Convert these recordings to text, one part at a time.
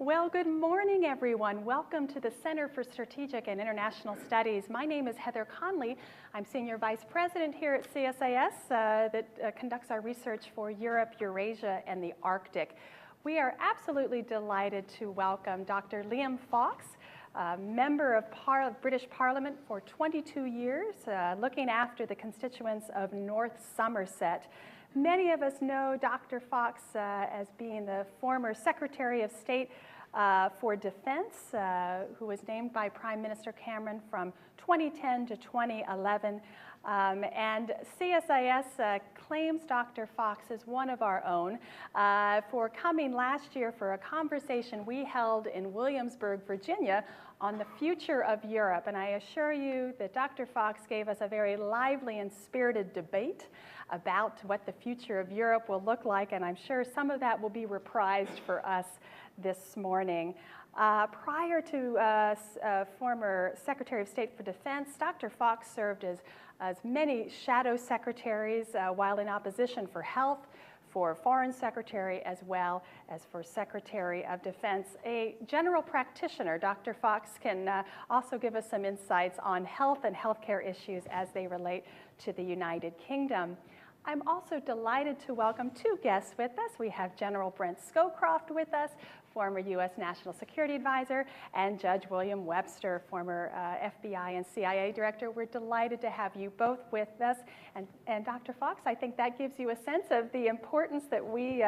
Well, good morning, everyone. Welcome to the Center for Strategic and International Studies. My name is Heather Conley. I'm Senior Vice President here at CSIS that conducts our research for Europe, Eurasia, and the Arctic. We are absolutely delighted to welcome Dr. Liam Fox, member of British Parliament for 22 years, looking after the constituents of North Somerset. Many of us know Dr. Fox as being the former Secretary of State for Defense, who was named by Prime Minister Cameron from 2010 to 2011. And CSIS claims Dr. Fox as one of our own for coming last year for a conversation we held in Williamsburg, Virginia, on the future of Europe. And I assure you that Dr. Fox gave us a very lively and spirited debate about what the future of Europe will look like, and I'm sure some of that will be reprised for us this morning. Prior to former Secretary of State for Defense, Dr. Fox served as many shadow secretaries while in opposition for health, for Foreign Secretary, as well as for Secretary of Defense. A general practitioner, Dr. Fox can also give us some insights on health and healthcare issues as they relate to the United Kingdom. I'm also delighted to welcome two guests with us. We have General Brent Scowcroft with us, former U.S. National Security Advisor, and Judge William Webster, former FBI and CIA Director. We're delighted to have you both with us. And Dr. Fox, I think that gives you a sense of the importance that we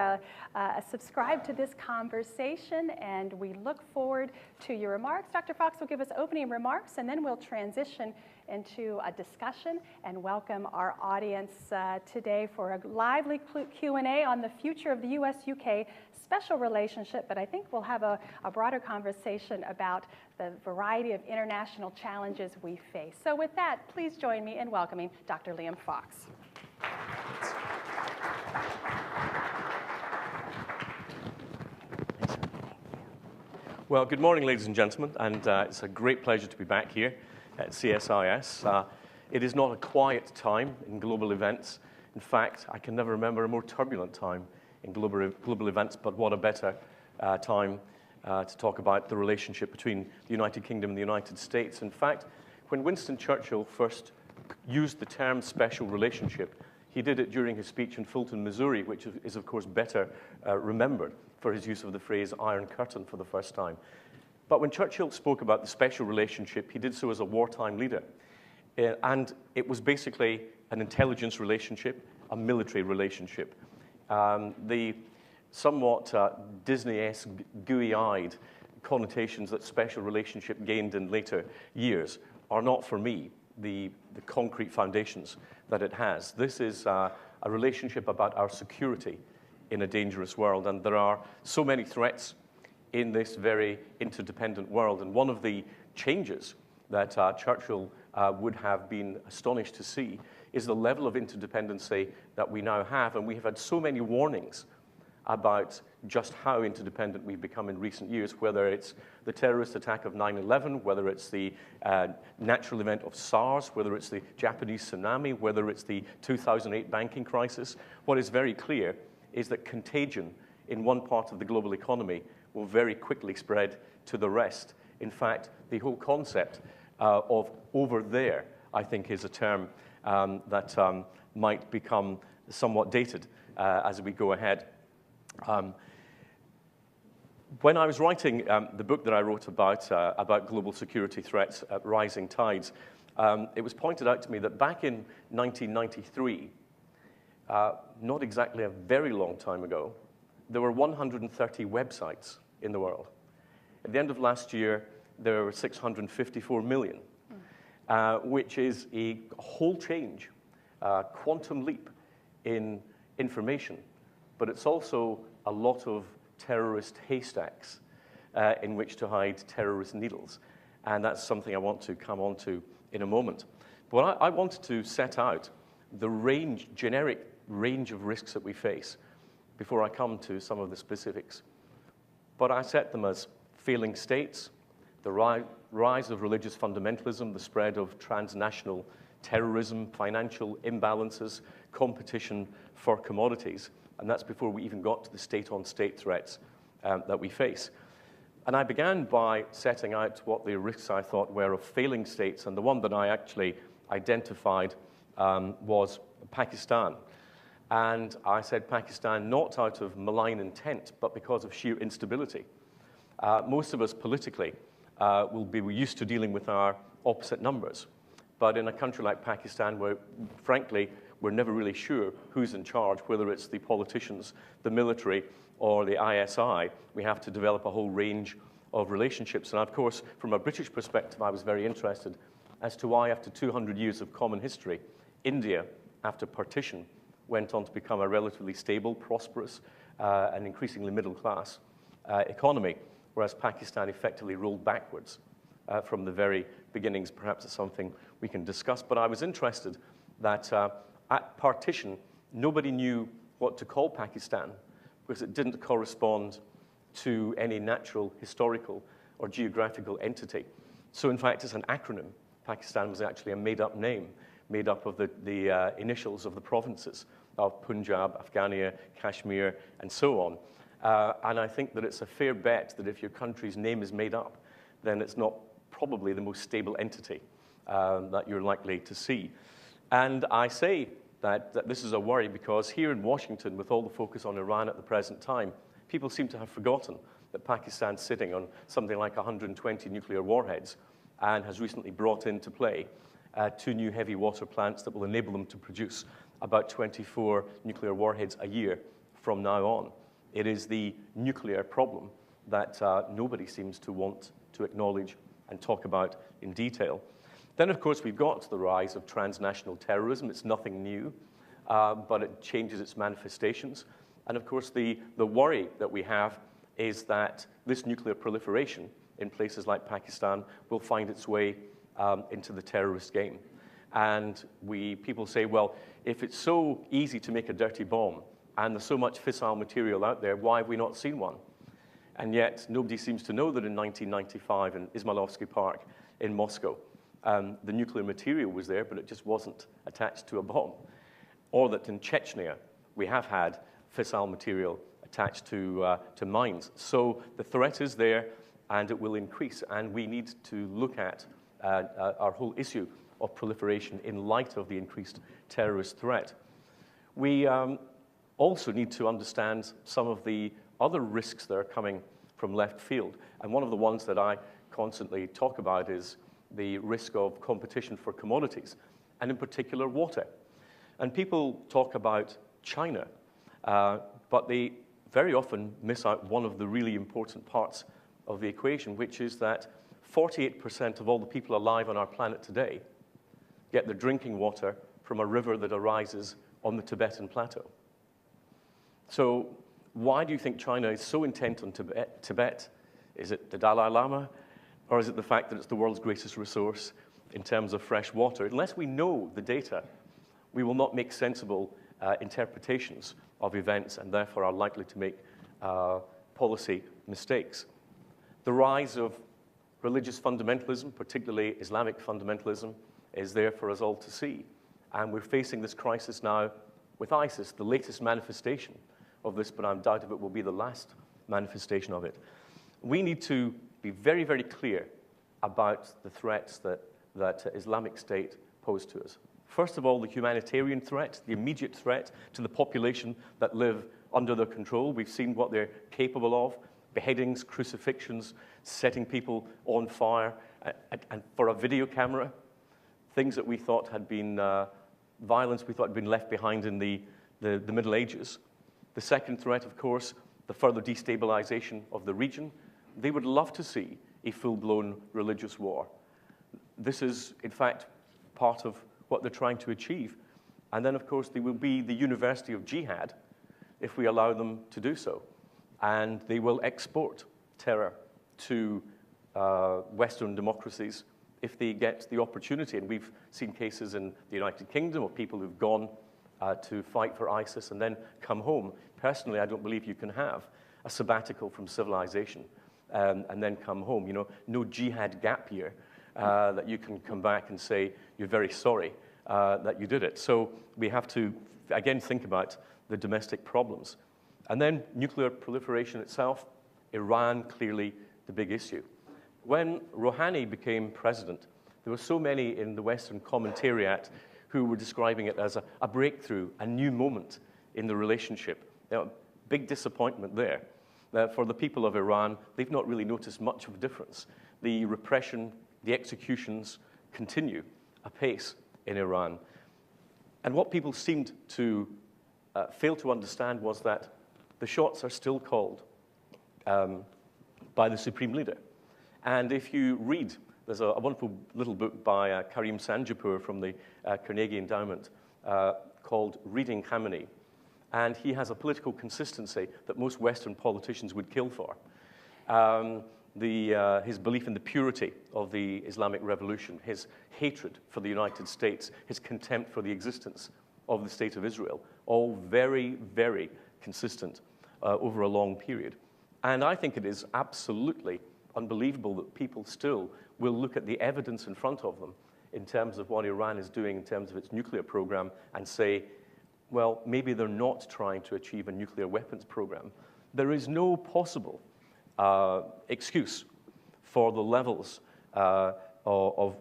subscribe to this conversation, and we look forward to your remarks. Dr. Fox will give us opening remarks, and then we'll transition into a discussion and welcome our audience today for a lively Q&A on the future of the U.S.-UK special relationship, but I think we'll have a broader conversation about the variety of international challenges we face. So with that, please join me in welcoming Dr. Liam Fox. Well, good morning, ladies and gentlemen, and it's a great pleasure to be back here at CSIS. It is not a quiet time in global events. In fact, I can never remember a more turbulent time in global events, but what a better time to talk about the relationship between the United Kingdom and the United States. In fact, when Winston Churchill first used the term special relationship, he did it during his speech in Fulton, Missouri, which is of course better remembered for his use of the phrase Iron Curtain for the first time. But when Churchill spoke about the special relationship, he did so as a wartime leader. And it was basically an intelligence relationship, a military relationship. The somewhat Disney-esque, gooey-eyed connotations that special relationship gained in later years are not, for me, the concrete foundations that it has. This is a relationship about our security in a dangerous world, and there are so many threats in this very interdependent world. And one of the changes that Churchill would have been astonished to see is the level of interdependency that we now have. And we have had so many warnings about just how interdependent we've become in recent years, whether it's the terrorist attack of 9/11, whether it's the natural event of SARS, whether it's the Japanese tsunami, whether it's the 2008 banking crisis. What is very clear is that contagion in one part of the global economy will very quickly spread to the rest. In fact, the whole concept of over there, I think, is a term that might become somewhat dated as we go ahead. When I was writing the book that I wrote about global security threats at rising tides, it was pointed out to me that back in 1993, not exactly a very long time ago, there were 130 websites in the world. At the end of last year, there were 654 million. Which is a whole change, quantum leap in information. But it's also a lot of terrorist haystacks in which to hide terrorist needles. And that's something I want to come on to in a moment. But I wanted to set out the generic range of risks that we face before I come to some of the specifics. But I set them as failing states, the rise of religious fundamentalism, the spread of transnational terrorism, financial imbalances, competition for commodities. And that's before we even got to the state-on-state threats that we face. And I began by setting out what the risks I thought were of failing states, and the one that I actually identified was Pakistan. And I said Pakistan not out of malign intent, but because of sheer instability. Most of us politically will be used to dealing with our opposite numbers. But in a country like Pakistan, where, frankly, we're never really sure who's in charge, whether it's the politicians, the military, or the ISI, we have to develop a whole range of relationships. And of course, from a British perspective, I was very interested as to why, after 200 years of common history, India, after partition, went on to become a relatively stable, prosperous, and increasingly middle-class economy, whereas Pakistan effectively rolled backwards from the very beginnings. Perhaps it's something we can discuss. But I was interested that at partition, nobody knew what to call Pakistan because it didn't correspond to any natural, historical, or geographical entity. So in fact, it's an acronym. Pakistan was actually a made-up name, made up of the initials of the provinces of Punjab, Afghania, Kashmir, and so on. And I think that it's a fair bet that if your country's name is made up, then it's not probably the most stable entity that you're likely to see. And I say that this is a worry because here in Washington, with all the focus on Iran at the present time, people seem to have forgotten that Pakistan's sitting on something like 120 nuclear warheads and has recently brought into play 2 new heavy water plants that will enable them to produce about 24 nuclear warheads a year from now on. It is the nuclear problem that nobody seems to want to acknowledge and talk about in detail. Then, of course, we've got the rise of transnational terrorism. It's nothing new, but it changes its manifestations. And, of course, the worry that we have is that this nuclear proliferation in places like Pakistan will find its way into the terrorist game. And people say, well, if it's so easy to make a dirty bomb and there's so much fissile material out there, why have we not seen one? And yet, nobody seems to know that in 1995 in Izmailovsky Park in Moscow, the nuclear material was there, but it just wasn't attached to a bomb. Or that in Chechnya, we have had fissile material attached to mines. So the threat is there, and it will increase. And we need to look at our whole issue of proliferation in light of the increased terrorist threat. We also need to understand some of the other risks that are coming from left field. And one of the ones that I constantly talk about is the risk of competition for commodities, and in particular water. And people talk about China, but they very often miss out one of the really important parts of the equation, which is that 48% of all the people alive on our planet today get their drinking water from a river that arises on the Tibetan plateau. So why do you think China is so intent on Tibet? Is it the Dalai Lama? Or is it the fact that it's the world's greatest resource in terms of fresh water? Unless we know the data, we will not make sensible interpretations of events and therefore are likely to make policy mistakes. The rise of religious fundamentalism, particularly Islamic fundamentalism, is there for us all to see. And we're facing this crisis now with ISIS, the latest manifestation of this, but I doubt if it will be the last manifestation of it. We need to be very, very clear about the threats that Islamic State pose to us. First of all, the humanitarian threat, the immediate threat to the population that live under their control. We've seen what they're capable of: beheadings, crucifixions, setting people on fire, and for a video camera, things that we thought had been violence we thought had been left behind in the Middle Ages. The second threat, of course, the further destabilization of the region. They would love to see a full-blown religious war. This is, in fact, part of what they're trying to achieve. And then, of course, they will be the University of Jihad if we allow them to do so. And they will export terror to Western democracies if they get the opportunity. And we've seen cases in the United Kingdom of people who've gone to fight for ISIS and then come home. Personally, I don't believe you can have a sabbatical from civilization and then come home. You know, no jihad gap year that you can come back and say you're very sorry that you did it. So we have to, again, think about the domestic problems. And then nuclear proliferation itself. Iran clearly the big issue. When Rouhani became president, there were so many in the Western commentariat who were describing it as a breakthrough, a new moment in the relationship. Now, big disappointment there. For the people of Iran, they've not really noticed much of a difference. The repression, the executions continue apace in Iran. And what people seemed to fail to understand was that the shots are still called by the supreme leader. And if you read, there's a wonderful little book by Karim Sanjapur from the Carnegie Endowment called Reading Khamenei. And he has a political consistency that most Western politicians would kill for. His belief in the purity of the Islamic Revolution, his hatred for the United States, his contempt for the existence of the State of Israel, all very, very consistent over a long period. And I think it is absolutely unbelievable that people still will look at the evidence in front of them in terms of what Iran is doing in terms of its nuclear program and say, well, maybe they're not trying to achieve a nuclear weapons program. There is no possible excuse for the levels of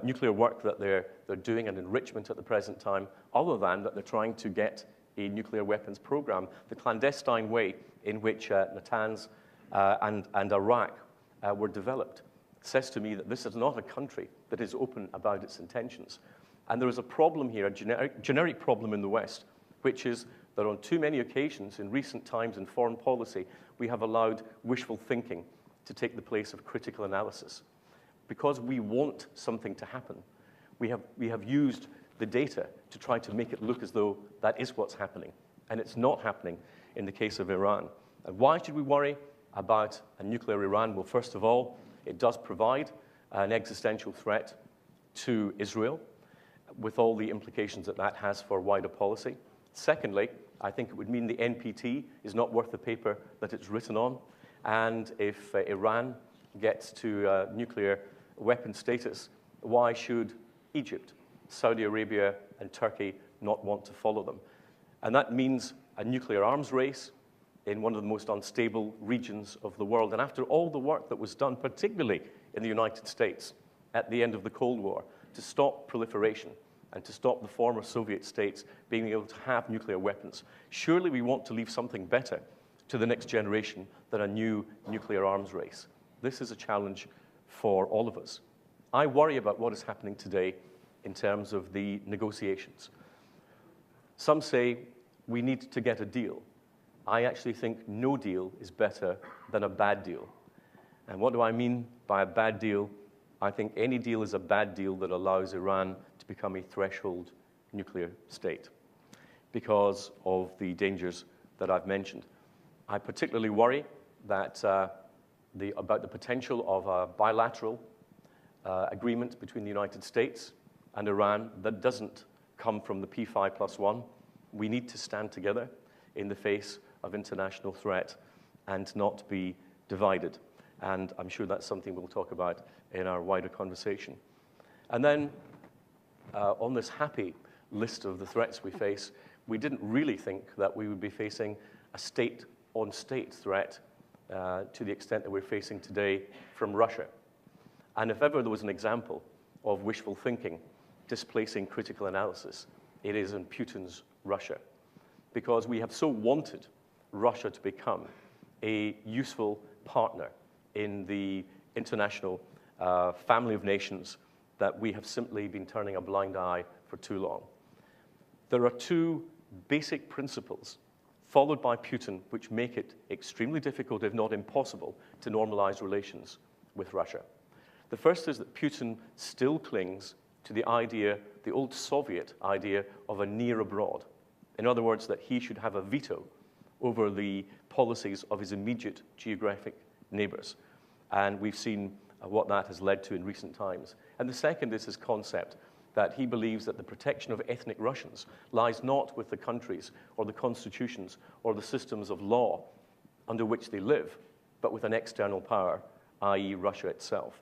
nuclear work that they're doing and enrichment at the present time, other than that they're trying to get a nuclear weapons program. The clandestine way in which Natanz and Iraq were developed says to me that this is not a country that is open about its intentions. And there is a problem here, a generic problem in the West, which is that on too many occasions in recent times in foreign policy, we have allowed wishful thinking to take the place of critical analysis. Because we want something to happen, we have used the data to try to make it look as though that is what's happening. And it's not happening in the case of Iran. And why should we worry about a nuclear Iran? Well, first of all, it does provide an existential threat to Israel, with all the implications that that has for wider policy. Secondly, I think it would mean the NPT is not worth the paper that it's written on. And if Iran gets to nuclear weapon status, why should Egypt, Saudi Arabia, and Turkey not want to follow them? And that means a nuclear arms race in one of the most unstable regions of the world. And after all the work that was done, particularly in the United States at the end of the Cold War, to stop proliferation and to stop the former Soviet states being able to have nuclear weapons, surely we want to leave something better to the next generation than a new nuclear arms race. This is a challenge for all of us. I worry about what is happening today in terms of the negotiations. Some say we need to get a deal. I actually think no deal is better than a bad deal. And what do I mean by a bad deal? I think any deal is a bad deal that allows Iran to become a threshold nuclear state because of the dangers that I've mentioned. I particularly worry that about the potential of a bilateral agreement between the United States and Iran that doesn't come from the P5+1. We need to stand together in the face of international threat and not be divided. And I'm sure that's something we'll talk about in our wider conversation. And then on this happy list of the threats we face, we didn't really think that we would be facing a state-on-state threat to the extent that we're facing today from Russia. And if ever there was an example of wishful thinking displacing critical analysis, it is in Putin's Russia. Because we have so wanted Russia to become a useful partner in the international family of nations that we have simply been turning a blind eye for too long. There are two basic principles followed by Putin which make it extremely difficult, if not impossible, to normalize relations with Russia. The first is that Putin still clings to the idea, the old Soviet idea, of a near abroad. In other words, that he should have a veto over the policies of his immediate geographic neighbors. And we've seen what that has led to in recent times. And the second is his concept that he believes that the protection of ethnic Russians lies not with the countries or the constitutions or the systems of law under which they live, but with an external power, i.e. Russia itself.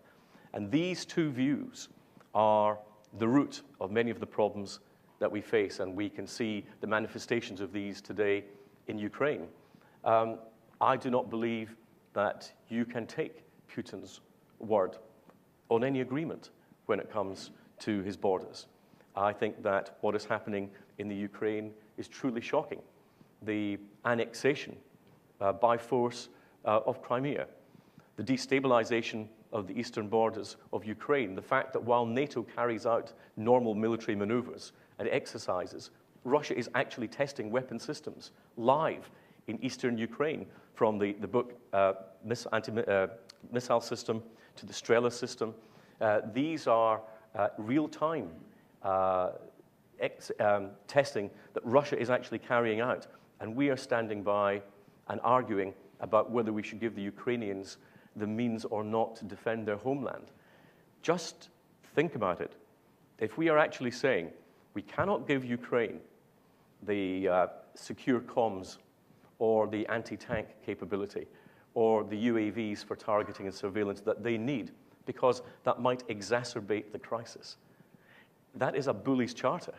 And these two views are the root of many of the problems that we face, and we can see the manifestations of these today in Ukraine. I do not believe that you can take Putin's word on any agreement when it comes to his borders. I think that what is happening in the Ukraine is truly shocking. The annexation by force of Crimea, the destabilization of the eastern borders of Ukraine, the fact that while NATO carries out normal military maneuvers and exercises, Russia is actually testing weapon systems live in eastern Ukraine, from the book missile system to the Strela system. These are real-time testing that Russia is actually carrying out, and we are standing by and arguing about whether we should give the Ukrainians the means or not to defend their homeland. Just think about it. If we are actually saying we cannot give Ukraine the secure comms or the anti-tank capability or the UAVs for targeting and surveillance that they need, because that might exacerbate the crisis, that is a bully's charter.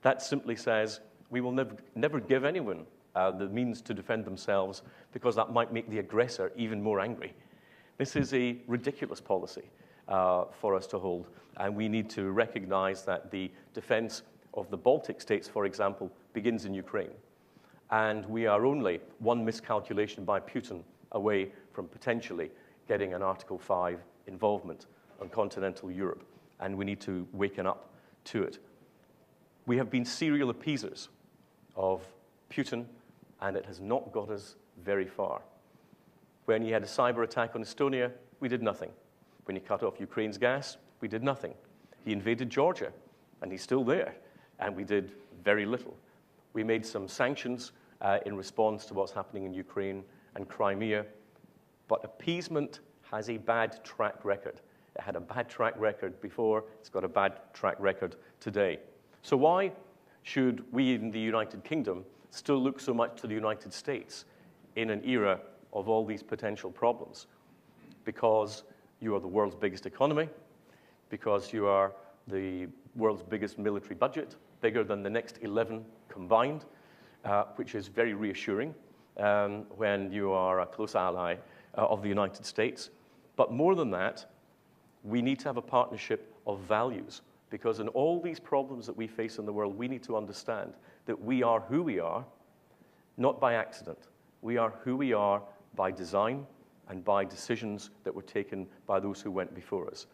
That simply says we will never give anyone the means to defend themselves, because that might make the aggressor even more angry. This is a ridiculous policy for us to hold, and we need to recognize that the defense of the Baltic states, for example, begins in Ukraine. And we are only one miscalculation by Putin away from potentially getting an Article 5 involvement on continental Europe, and we need to waken up to it. We have been serial appeasers of Putin, and it has not got us very far. When he had a cyber attack on Estonia, we did nothing. When he cut off Ukraine's gas, we did nothing. He invaded Georgia, and he's still there, and we did very little. We made some sanctions in response to what's happening in Ukraine and Crimea, but appeasement has a bad track record. It had a bad track record before, it's got a bad track record today. So why should we in the United Kingdom still look so much to the United States in an era of all these potential problems? Because you are the world's biggest economy, because you are the world's biggest military budget, bigger than the next 11 combined, which is very reassuring when you are a close ally of the United States. But more than that, we need to have a partnership of values, because in all these problems that we face in the world, we need to understand that we are who we are, not by accident. We are who we are by design and by decisions that were taken by those who went before us.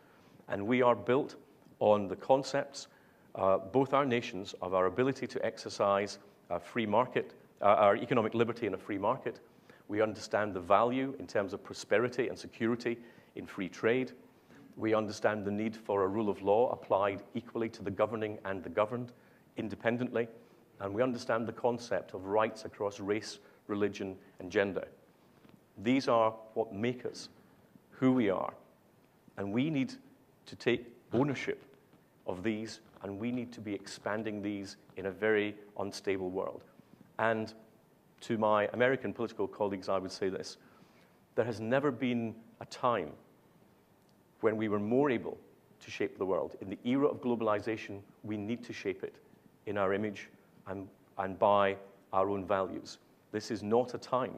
And we are built on the concepts, both our nations, of our ability to exercise a free market, our economic liberty in a free market. We understand the value in terms of prosperity and security in free trade. We understand the need for a rule of law applied equally to the governing and the governed independently. And we understand the concept of rights across race, religion, and gender. These are what make us who we are. And we need to take ownership of these, and we need to be expanding these in a very unstable world. And to my American political colleagues, I would say this: there has never been a time when we were more able to shape the world. In the era of globalization, we need to shape it in our image and by our own values. This is not a time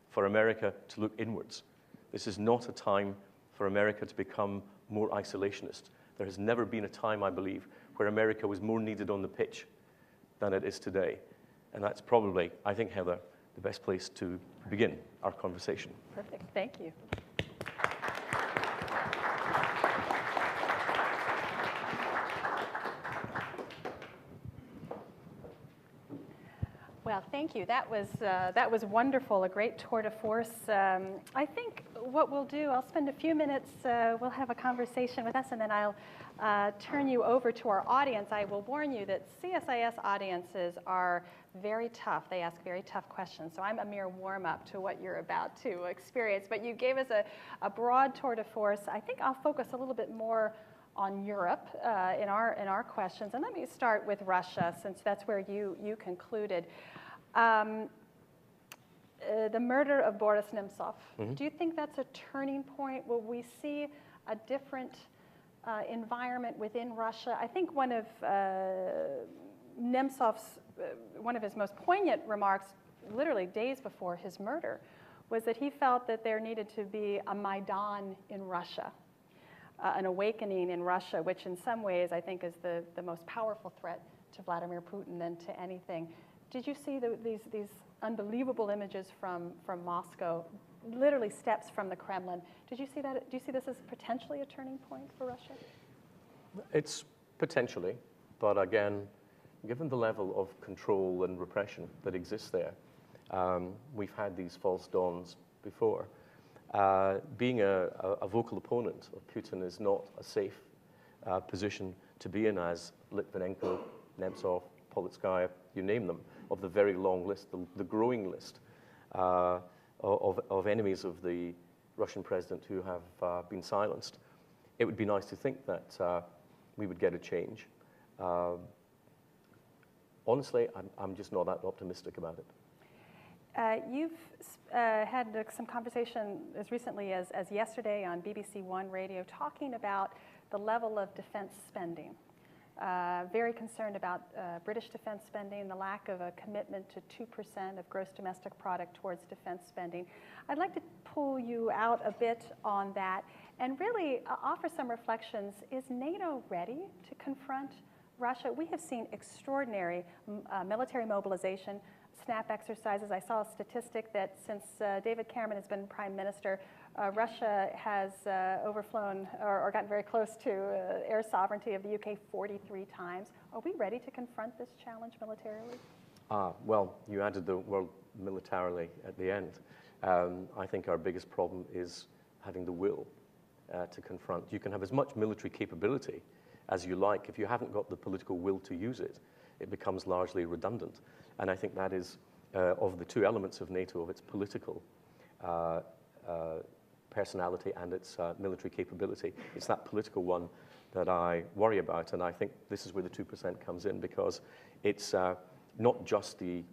for America to look inwards. This is not a time for America to become more isolationist. There has never been a time, I believe, where America was more needed on the pitch than it is today. And that's probably, I think, Heather, the best place to begin our conversation. Perfect. Thank you. Well, thank you. That was wonderful, a great tour de force. I think what we'll do, I'll spend a few minutes, we'll have a conversation with us, and then I'll turn you over to our audience. I will warn you that CSIS audiences are very tough. They ask very tough questions. So I'm a mere warm-up to what you're about to experience. But you gave us a broad tour de force. I think I'll focus a little bit more on Europe in our questions. And let me start with Russia, since that's where you concluded. The murder of Boris Nemtsov. Mm-hmm. Do you think that's a turning point? Will we see a different environment within Russia? I think one of Nemtsov's, one of his most poignant remarks, literally days before his murder, was that he felt that there needed to be a Maidan in Russia, an awakening in Russia, which in some ways I think is the most powerful threat to Vladimir Putin than to anything. Did you see these unbelievable images from Moscow, literally steps from the Kremlin? Did you see that? Do you see this as potentially a turning point for Russia? It's potentially, but again, given the level of control and repression that exists there, we've had these false dawns before. Being a vocal opponent of Putin is not a safe position to be in, as Litvinenko, Nemtsov, Politskaya, you name them, of the very long list, the growing list of enemies of the Russian president who have been silenced. It would be nice to think that we would get a change. Honestly, I'm just not that optimistic about it. You've had some conversation as recently as yesterday on BBC One radio talking about the level of defense spending. Very concerned about British defense spending, the lack of a commitment to 2% of gross domestic product towards defense spending. I'd like to pull you out a bit on that and really offer some reflections. Is NATO ready to confront Russia? We have seen extraordinary military mobilization, SNAP exercises. I saw a statistic that since David Cameron has been prime minister, Russia has overflown or gotten very close to air sovereignty of the UK 43 times. Are we ready to confront this challenge militarily? Well, you added the word militarily at the end. I think our biggest problem is having the will to confront. You can have as much military capability as you like. If you haven't got the political will to use it, it becomes largely redundant. And I think that is, of the two elements of NATO, of its political personality and its military capability, it's that political one that I worry about. And I think this is where the 2% comes in, because it's not just the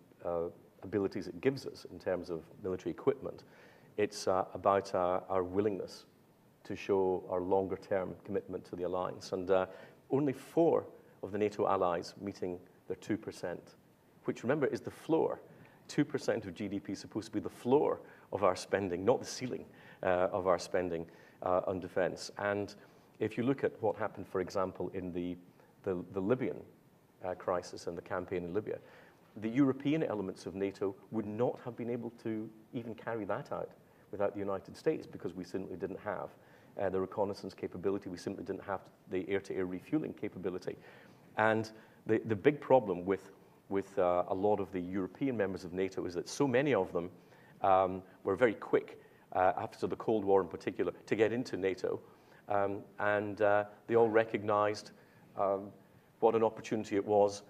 abilities it gives us in terms of military equipment. It's about our willingness to show our longer-term commitment to the alliance. And only 4 of the NATO allies meeting their 2%, which, remember, is the floor. 2% of GDP is supposed to be the floor of our spending, not the ceiling of our spending on defense. And if you look at what happened, for example, in the Libyan crisis and the campaign in Libya, the European elements of NATO would not have been able to even carry that out without the United States, because we simply didn't have the reconnaissance capability. We simply didn't have the air-to-air refueling capability. And the big problem with a lot of the European members of NATO is that so many of them were very quick, after the Cold War in particular, to get into NATO. And they all recognized what an opportunity it was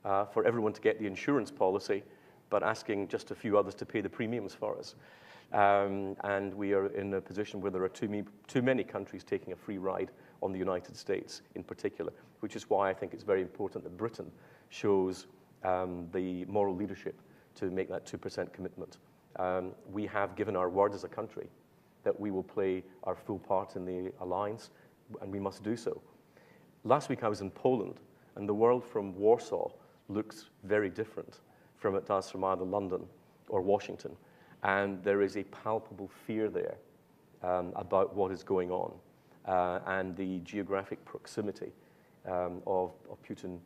for everyone to get the insurance policy, but asking just a few others to pay the premiums for us. And we are in a position where there are too many countries taking a free ride on the United States in particular, which is why I think it's very important that Britain shows the moral leadership to make that 2% commitment. We have given our word as a country that we will play our full part in the alliance, and we must do so. Last week I was in Poland, and the world from Warsaw looks very different from it does from either London or Washington. And there is a palpable fear there about what is going on. And the geographic proximity of Putin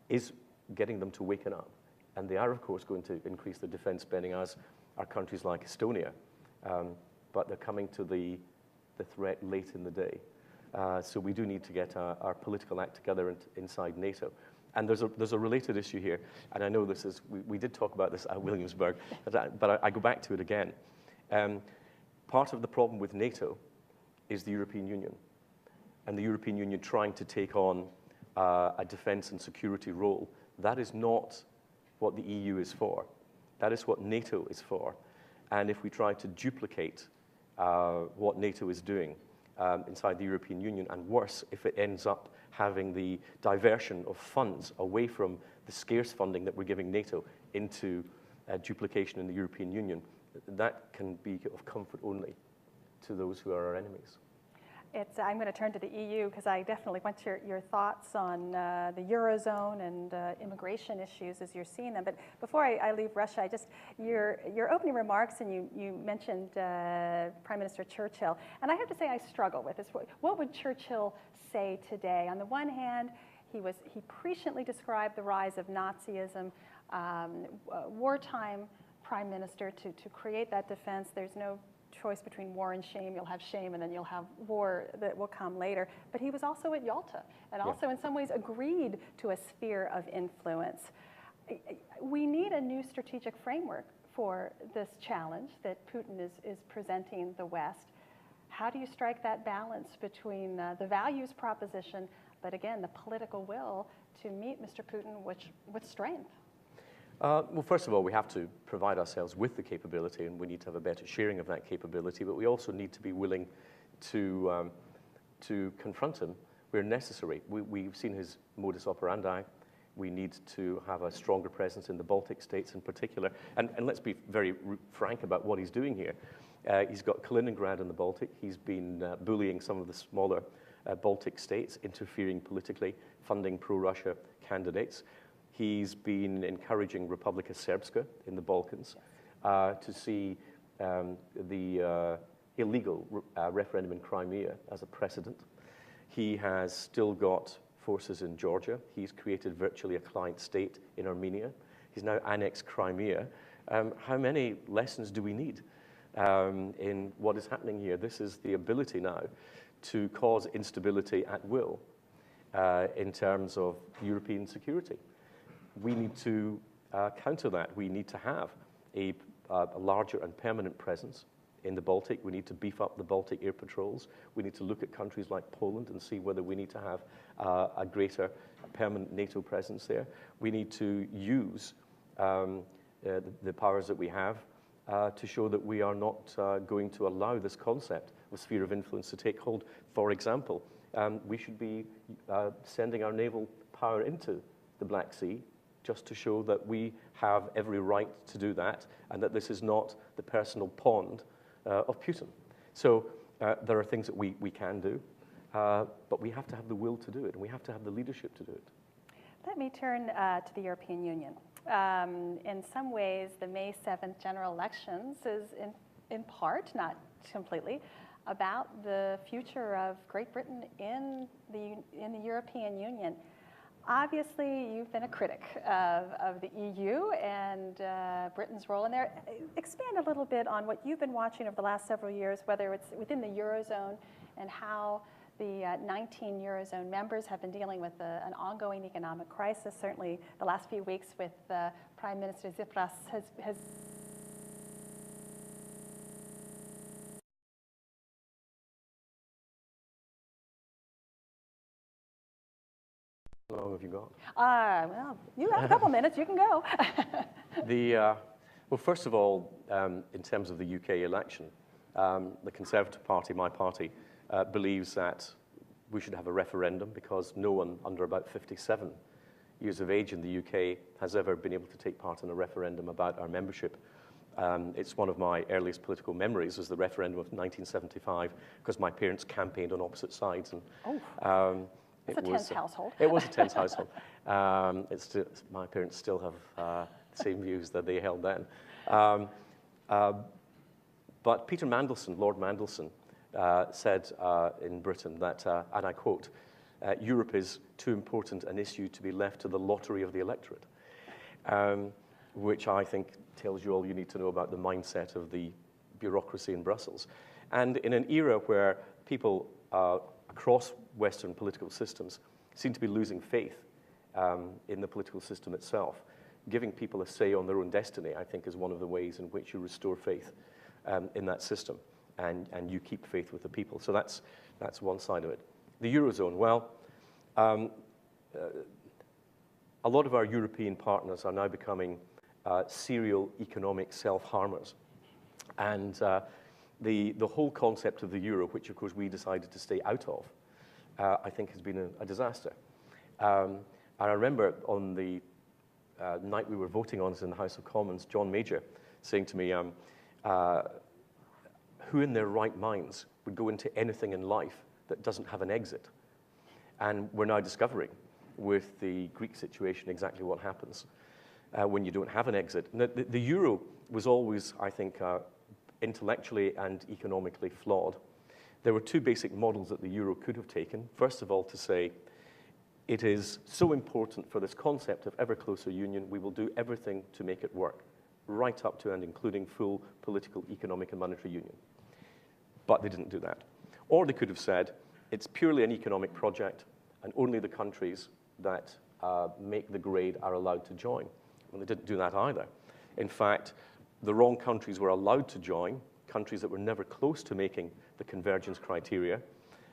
is getting them to waken up. And they are, of course, going to increase their defense spending, as are countries like Estonia. But they're coming to the threat late in the day. So we do need to get our political act together inside NATO. And there's a related issue here, and I know this is, we did talk about this at Williamsburg, but I go back to it again. Part of the problem with NATO is the European Union, and the European Union trying to take on a defense and security role. That is not what the EU is for. That is what NATO is for. And if we try to duplicate what NATO is doing inside the European Union, and worse, if it ends up having the diversion of funds away from the scarce funding that we're giving NATO into duplication in the European Union, that can be of comfort only to those who are our enemies. I'm going to turn to the EU because I definitely want your thoughts on the Eurozone and immigration issues as you're seeing them. But before I leave Russia, your opening remarks, and you mentioned Prime Minister Churchill, and I have to say I struggle with this. What would Churchill say today? On the one hand, he presciently described the rise of Nazism, wartime Prime Minister to create that defense. There's no choice between war and shame. You'll have shame and then you'll have war that will come later. But he was also at Yalta and also in some ways agreed to a sphere of influence. We need a new strategic framework for this challenge that Putin is presenting the West. How do you strike that balance between the values proposition, but again, the political will to meet Mr. Putin with strength? Well, first of all, we have to provide ourselves with the capability, and we need to have a better sharing of that capability, but we also need to be willing to confront him where necessary. We've seen his modus operandi. We need to have a stronger presence in the Baltic states in particular. And let's be very frank about what he's doing here. He's got Kaliningrad in the Baltic. He's been bullying some of the smaller Baltic states, interfering politically, funding pro-Russia candidates. He's been encouraging Republika Srpska in the Balkans to see the illegal referendum in Crimea as a precedent. He has still got forces in Georgia. He's created virtually a client state in Armenia. He's now annexed Crimea. How many lessons do we need in what is happening here? This is the ability now to cause instability at will in terms of European security. We need to counter that. We need to have a larger and permanent presence in the Baltic. We need to beef up the Baltic air patrols. We need to look at countries like Poland and see whether we need to have a greater permanent NATO presence there. We need to use the powers that we have to show that we are not going to allow this concept of sphere of influence to take hold. For example, we should be sending our naval power into the Black Sea just to show that we have every right to do that and that this is not the personal pond of Putin. So there are things that we can do, but we have to have the will to do it, and we have to have the leadership to do it. Let me turn to the European Union. In some ways, the May 7th general elections is in part, not completely, about the future of Great Britain in the European Union. Obviously, you've been a critic of the EU and Britain's role in there. Expand a little bit on what you've been watching over the last several years, whether it's within the Eurozone and how the 19 Eurozone members have been dealing with an ongoing economic crisis. Certainly, the last few weeks with Prime Minister Tsipras has How long have you got? Well, you have a couple minutes. You can go. Well, first of all, in terms of the UK election, the Conservative Party, my party, believes that we should have a referendum because no one under about 57 years of age in the UK has ever been able to take part in a referendum about our membership. It's one of my earliest political memories was the referendum of 1975 because my parents campaigned on opposite sides. And, it's a tense household. It was a tense household. My parents still have the same views that they held then. But Peter Mandelson, Lord Mandelson, said in Britain that, and I quote, Europe is too important an issue to be left to the lottery of the electorate, which I think tells you all you need to know about the mindset of the bureaucracy in Brussels. And in an era where people across Western political systems seem to be losing faith in the political system itself, giving people a say on their own destiny, I think, is one of the ways in which you restore faith in that system, and you keep faith with the people. So that's one side of it. The Eurozone, well, a lot of our European partners are now becoming serial economic self-harmers. And the whole concept of the euro, which of course we decided to stay out of, I think has been a disaster. And I remember on the night we were voting on it in the House of Commons, John Major saying to me, who in their right minds would go into anything in life that doesn't have an exit. And we're now discovering with the Greek situation exactly what happens when you don't have an exit. And the euro was always, I think, intellectually and economically flawed. There were two basic models that the euro could have taken. First of all, to say, it is so important for this concept of ever closer union, we will do everything to make it work, right up to and including full political, economic, and monetary union. But they didn't do that. Or they could have said, it's purely an economic project, and only the countries that make the grade are allowed to join. And they didn't do that either. In fact, the wrong countries were allowed to join, countries that were never close to making the convergence criteria.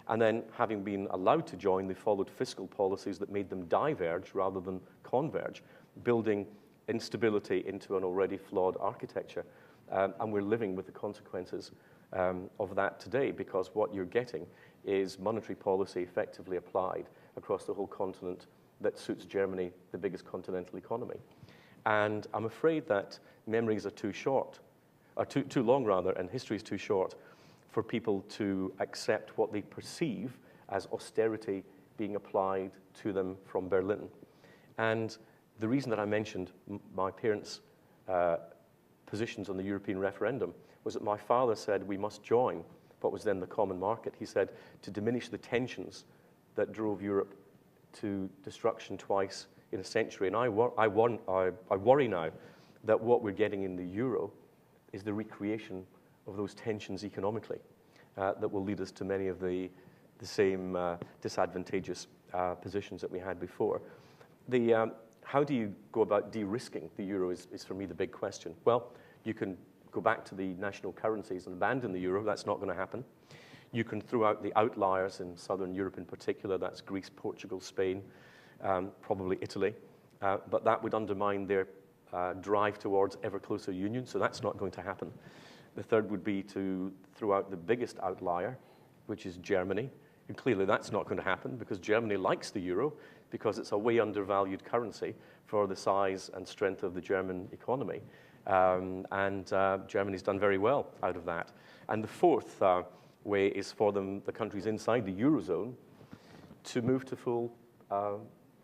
And then, having been allowed to join, they followed fiscal policies that made them diverge rather than converge, building instability into an already flawed architecture. And we're living with the consequences of that today, because what you're getting is monetary policy effectively applied across the whole continent that suits Germany, the biggest continental economy. And I'm afraid that memories are too long, and history is too short for people to accept what they perceive as austerity being applied to them from Berlin. And the reason that I mentioned my parents' positions on the European referendum was that my father said we must join what was then the common market. He said to diminish the tensions that drove Europe to destruction twice in a century. And I worry now that what we're getting in the euro is the recreation of those tensions economically that will lead us to many of the same disadvantageous positions that we had before. How do you go about de-risking the euro is for me the big question. Well, you can go back to the national currencies and abandon the euro. That's not going to happen. You can throw out the outliers in Southern Europe in particular. That's Greece, Portugal, Spain, probably Italy. But that would undermine their drive towards ever closer union, so that's not going to happen. The third would be to throw out the biggest outlier, which is Germany. And clearly that's not going to happen because Germany likes the euro because it's a way undervalued currency for the size and strength of the German economy. Germany's done very well out of that. And the fourth way is for the countries inside the Eurozone to move to full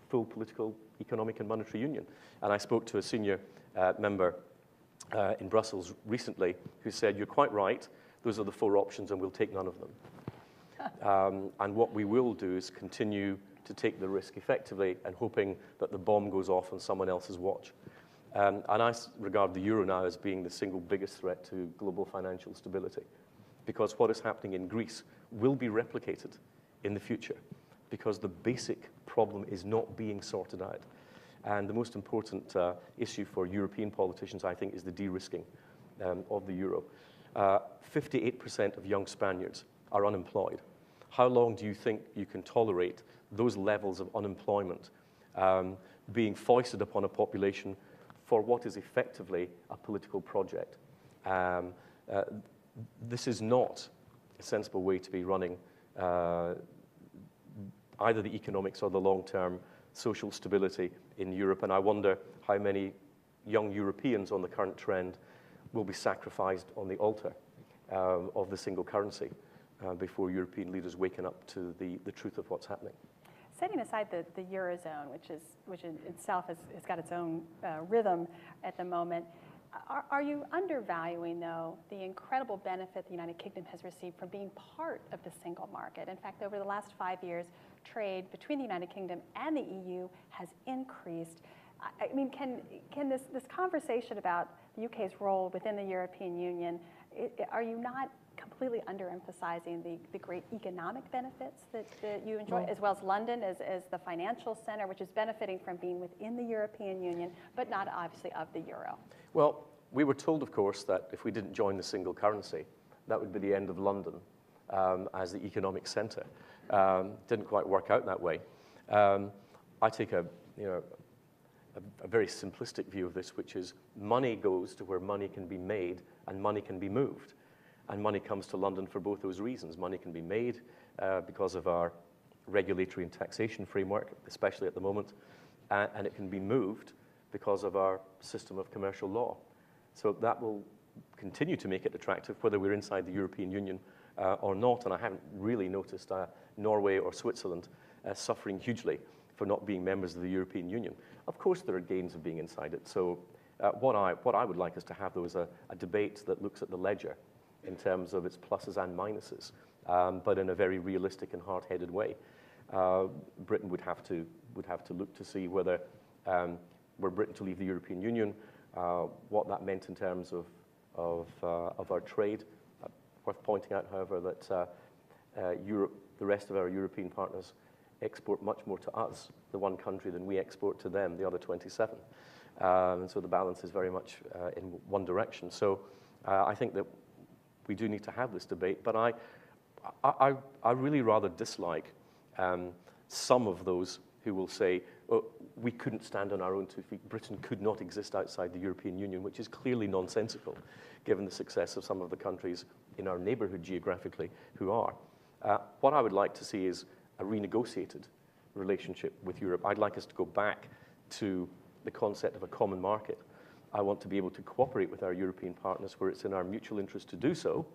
political, economic, and monetary union. And I spoke to a senior member in Brussels recently who said, you're quite right, those are the four options and we'll take none of them. And what we will do is continue to take the risk effectively and hoping that the bomb goes off on someone else's watch. And I regard the euro now as being the single biggest threat to global financial stability, because what is happening in Greece will be replicated in the future because the basic problem is not being sorted out. And the most important issue for European politicians, I think, is the de-risking of the euro. 58% of young Spaniards are unemployed. How long do you think you can tolerate those levels of unemployment being foisted upon a population for what is effectively a political project? This is not a sensible way to be running either the economics or the long-term social stability in Europe. And I wonder how many young Europeans on the current trend will be sacrificed on the altar of the single currency before European leaders waken up to the truth of what's happening. Setting aside the Eurozone, which in itself has got its own rhythm at the moment, are you undervaluing, though, the incredible benefit the United Kingdom has received from being part of the single market? In fact, over the last 5 years, trade between the United Kingdom and the EU has increased. I mean, can this conversation about the UK's role within the European Union, are you not completely underemphasizing the great economic benefits that you enjoy, as well as London as the financial center, which is benefiting from being within the European Union, but not obviously of the euro? Well, we were told, of course, that if we didn't join the single currency, that would be the end of London as the economic center. Didn't quite work out that way. I take a very simplistic view of this, which is money goes to where money can be made and money can be moved. And money comes to London for both those reasons. Money can be made because of our regulatory and taxation framework, especially at the moment, and it can be moved because of our system of commercial law. So that will continue to make it attractive, whether we're inside the European Union or not, and I haven't really noticed Norway or Switzerland suffering hugely for not being members of the European Union. Of course, there are gains of being inside it. So what I would like us to have, though, is a debate that looks at the ledger in terms of its pluses and minuses, but in a very realistic and hard-headed way. Britain would have to look to see whether were Britain to leave the European Union, what that meant in terms of our trade. Worth pointing out, however, that Europe, the rest of our European partners, export much more to us, the one country, than we export to them, the other 27. And so the balance is very much in one direction. So I think that we do need to have this debate, but I really rather dislike some of those who will say, oh, we couldn't stand on our own 2 feet. Britain could not exist outside the European Union, which is clearly nonsensical, given the success of some of the countries in our neighborhood geographically who are. What I would like to see is a renegotiated relationship with Europe. I'd like us to go back to the concept of a common market. I want to be able to cooperate with our European partners where it's in our mutual interest to do so,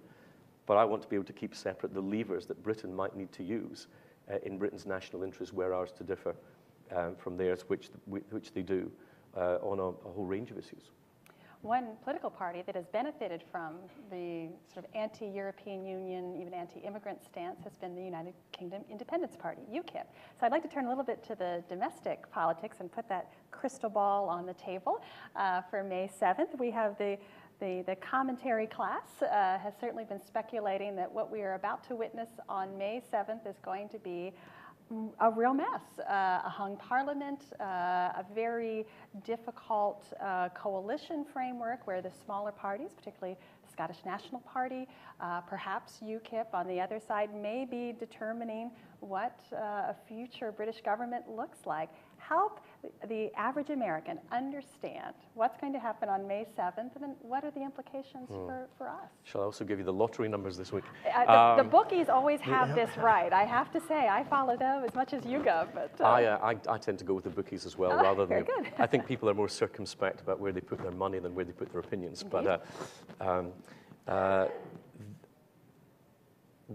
but I want to be able to keep separate the levers that Britain might need to use in Britain's national interest where ours to differ from theirs, which they do on a whole range of issues. One political party that has benefited from the sort of anti-European Union, even anti-immigrant stance has been the United Kingdom Independence Party, UKIP. So I'd like to turn a little bit to the domestic politics and put that crystal ball on the table for May 7th. We have the commentary class has certainly been speculating that what we are about to witness on May 7th is going to be a real mess, a hung parliament, a very difficult coalition framework where the smaller parties, particularly the Scottish National Party, perhaps UKIP on the other side, may be determining what a future British government looks like. Help the average American understand what's going to happen on May 7th, and then what are the implications for us. Shall I also give you the lottery numbers this week? The bookies always have this right. I have to say, I follow them as much as you go. But I tend to go with the bookies as well, rather than. Very good. I think people are more circumspect about where they put their money than where they put their opinions. Indeed. But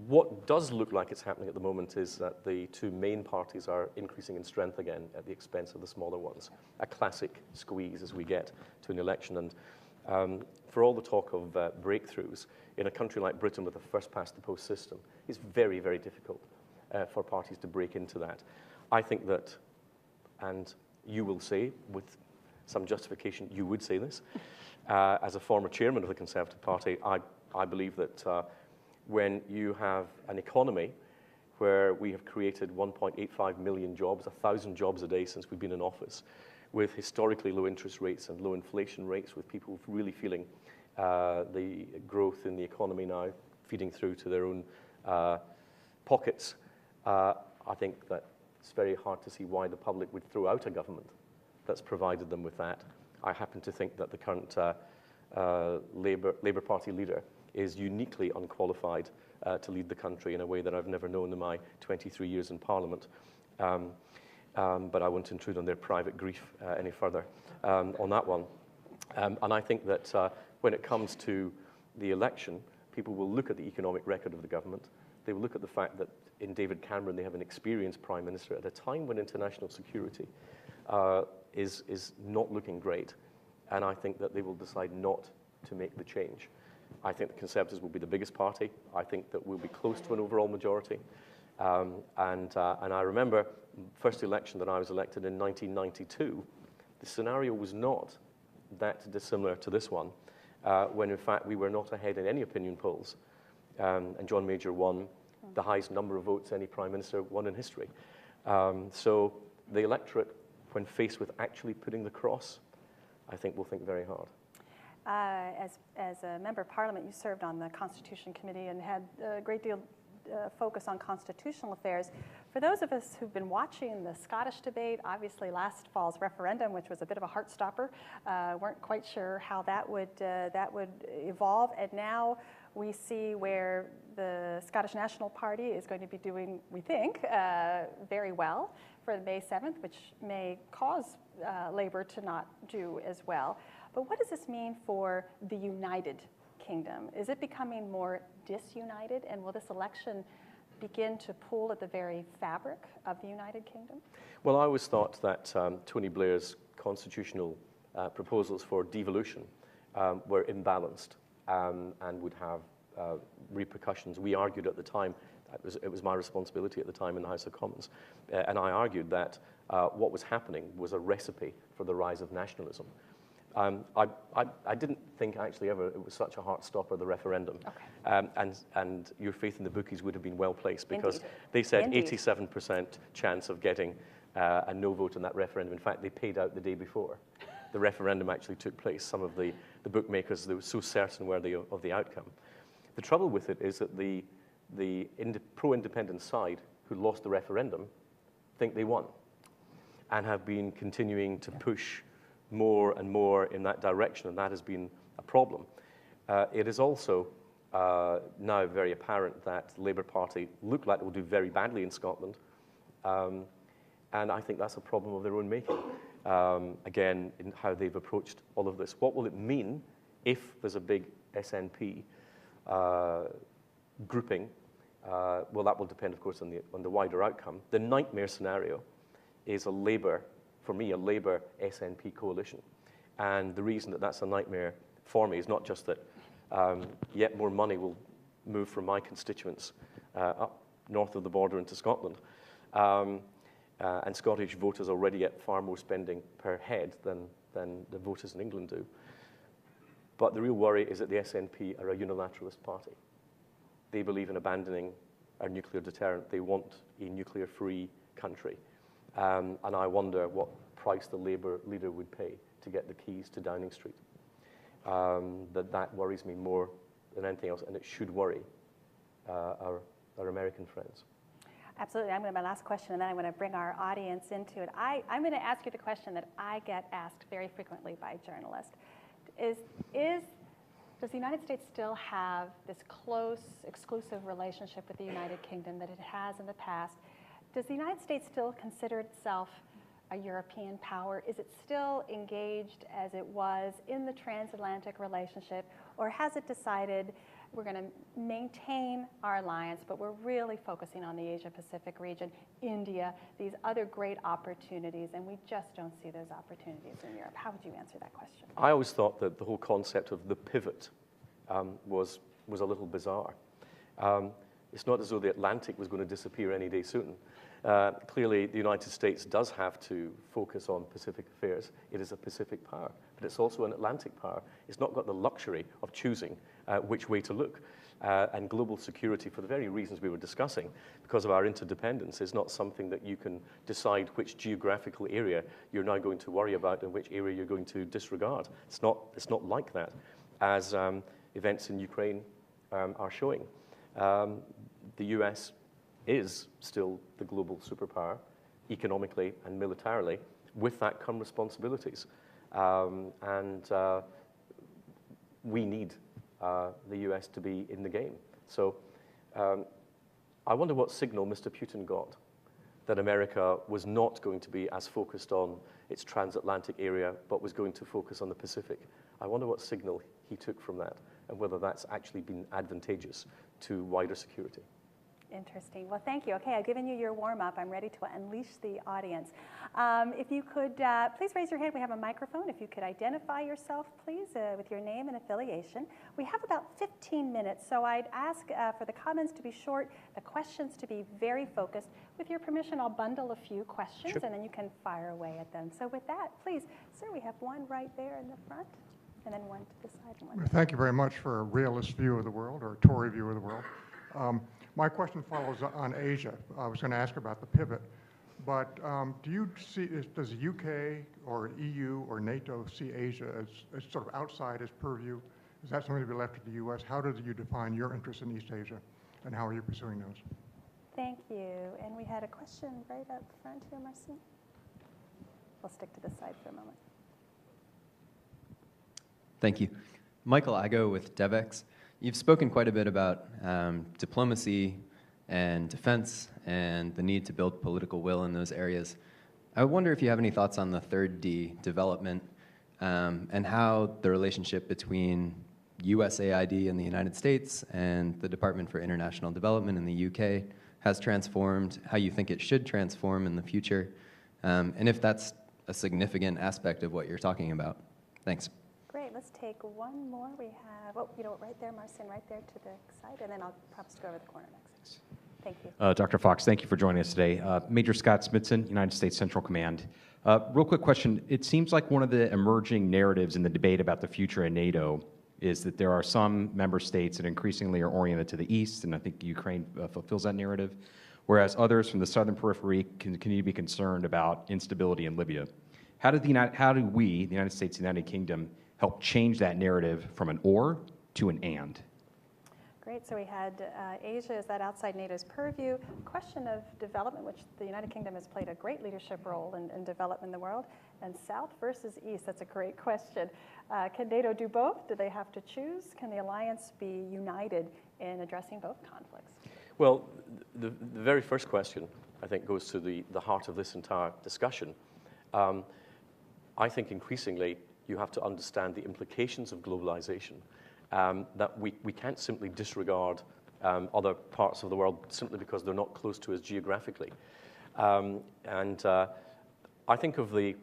what does look like it's happening at the moment is that the two main parties are increasing in strength again at the expense of the smaller ones. A classic squeeze as we get to an election. And for all the talk of breakthroughs, in a country like Britain with a first-past-the-post system, it's very, very difficult for parties to break into that. I think that, and you will say, with some justification, you would say this, as a former chairman of the Conservative Party, I believe that when you have an economy where we have created 1.85 million jobs, 1,000 jobs a day since we've been in office, with historically low interest rates and low inflation rates, with people really feeling the growth in the economy now feeding through to their own pockets, I think that it's very hard to see why the public would throw out a government that's provided them with that. I happen to think that the current Labour Party leader is uniquely unqualified to lead the country in a way that I've never known in my 23 years in Parliament. But I won't intrude on their private grief any further on that one. And I think that when it comes to the election, people will look at the economic record of the government. They will look at the fact that in David Cameron they have an experienced Prime Minister at a time when international security is not looking great. And I think that they will decide not to make the change. I think the Conservatives will be the biggest party. I think that we'll be close to an overall majority. And I remember the first election that I was elected in 1992, the scenario was not that dissimilar to this one, when in fact we were not ahead in any opinion polls. And John Major won the highest number of votes any Prime Minister won in history. So the electorate, when faced with actually putting the cross, I think will think very hard. As a member of Parliament, you served on the Constitution Committee and had a great deal focus on constitutional affairs. For those of us who've been watching the Scottish debate, obviously last fall's referendum, which was a bit of a heart stopper, weren't quite sure how that would evolve, and now we see where the Scottish National Party is going to be doing, we think, very well for May 7th, which may cause Labour to not do as well. But what does this mean for the United Kingdom, is it becoming more disunited, and will this election begin to pull at the very fabric of the United Kingdom? Well, I always thought that Tony Blair's constitutional proposals for devolution were imbalanced and would have repercussions. We argued at the time, it was my responsibility at the time in the House of Commons, and I argued that what was happening was a recipe for the rise of nationalism. I didn't think actually ever it was such a heart stopper, the referendum. Okay. And your faith in the bookies would have been well placed, because Indeed. They said Indeed. 87% chance of getting a no vote on that referendum. In fact, they paid out the day before the referendum actually took place. Some of the bookmakers, they were so certain were they of the outcome. The trouble with it is that the pro-independent side who lost the referendum think they won and have been continuing to push more and more in that direction, and that has been a problem. It is also now very apparent that the Labour Party look like it will do very badly in Scotland, and I think that's a problem of their own making, again, in how they've approached all of this. What will it mean if there's a big SNP grouping? Well, that will depend, of course, on the wider outcome. The nightmare scenario is a Labour SNP coalition. And the reason that that's a nightmare for me is not just that yet more money will move from my constituents up north of the border into Scotland. And Scottish voters already get far more spending per head than the voters in England do. But the real worry is that the SNP are a unilateralist party. They believe in abandoning our nuclear deterrent. They want a nuclear-free country. And I wonder what price the Labour leader would pay to get the keys to Downing Street. That worries me more than anything else, and it should worry our American friends. Absolutely. I'm going to my last question, and then I'm going to bring our audience into it. I'm going to ask you the question that I get asked very frequently by journalists. Does the United States still have this close, exclusive relationship with the United Kingdom that it has in the past? Does the United States still consider itself a European power? Is it still engaged as it was in the transatlantic relationship, or has it decided we're going to maintain our alliance, but we're really focusing on the Asia-Pacific region, India, these other great opportunities, and we just don't see those opportunities in Europe? How would you answer that question? I always thought that the whole concept of the pivot was a little bizarre. It's not as though the Atlantic was going to disappear any day soon. Clearly, the United States does have to focus on Pacific affairs. It is a Pacific power, but it's also an Atlantic power. It's not got the luxury of choosing which way to look. And global security, for the very reasons we were discussing, because of our interdependence, is not something that you can decide which geographical area you're now going to worry about and which area you're going to disregard. It's not like that, as events in Ukraine are showing. The US is still the global superpower, economically and militarily. With that come responsibilities. We need the US to be in the game. So I wonder what signal Mr. Putin got that America was not going to be as focused on its transatlantic area, but was going to focus on the Pacific. I wonder what signal he took from that, and whether that's actually been advantageous to wider security. Interesting. Well, thank you. Okay, I've given you your warm-up. I'm ready to unleash the audience. If you could please raise your hand. We have a microphone. If you could identify yourself, please, with your name and affiliation. We have about 15 minutes, so I'd ask for the comments to be short, the questions to be very focused. With your permission, I'll bundle a few questions, Sure. And then you can fire away at them. So with that, please, sir, we have one right there in the front, and then one to the side. And one Thank you very much for a realist view of the world, or a Tory view of the world. My question follows on Asia. I was going to ask about the pivot, but do you see, does the UK or EU or NATO see Asia as sort of outside its purview? Is that something to be left to the US? How do you define your interest in East Asia, and how are you pursuing those? Thank you. And we had a question right up front here, Marcy. We'll stick to this side for a moment. Thank you. Michael Igo with DevEx. You've spoken quite a bit about diplomacy and defense and the need to build political will in those areas. I wonder if you have any thoughts on the third D, development, and how the relationship between USAID in the United States and the Department for International Development in the UK has transformed, how you think it should transform in the future, and if that's a significant aspect of what you're talking about. Thanks. Great. Let's take one more. We have, oh, you know what, right there, Marcin, right there to the side, and then I'll perhaps go over the corner next. Thank you. Dr. Fox, thank you for joining us today. Major Scott Smithson, United States Central Command. Real quick question. It seems like one of the emerging narratives in the debate about the future of NATO is that there are some member states that increasingly are oriented to the east, and I think Ukraine fulfills that narrative, whereas others from the southern periphery continue to be concerned about instability in Libya. How do we, the United States and the United Kingdom, help change that narrative from an or to an and? Great. So we had Asia, is that outside NATO's purview? Question of development, which the United Kingdom has played a great leadership role in development in the world. And South versus East, that's a great question. Can NATO do both? Do they have to choose? Can the alliance be united in addressing both conflicts? Well, the very first question, I think, goes to the heart of this entire discussion. I think increasingly you have to understand the implications of globalization, that we can't simply disregard other parts of the world simply because they're not close to us geographically. I think of the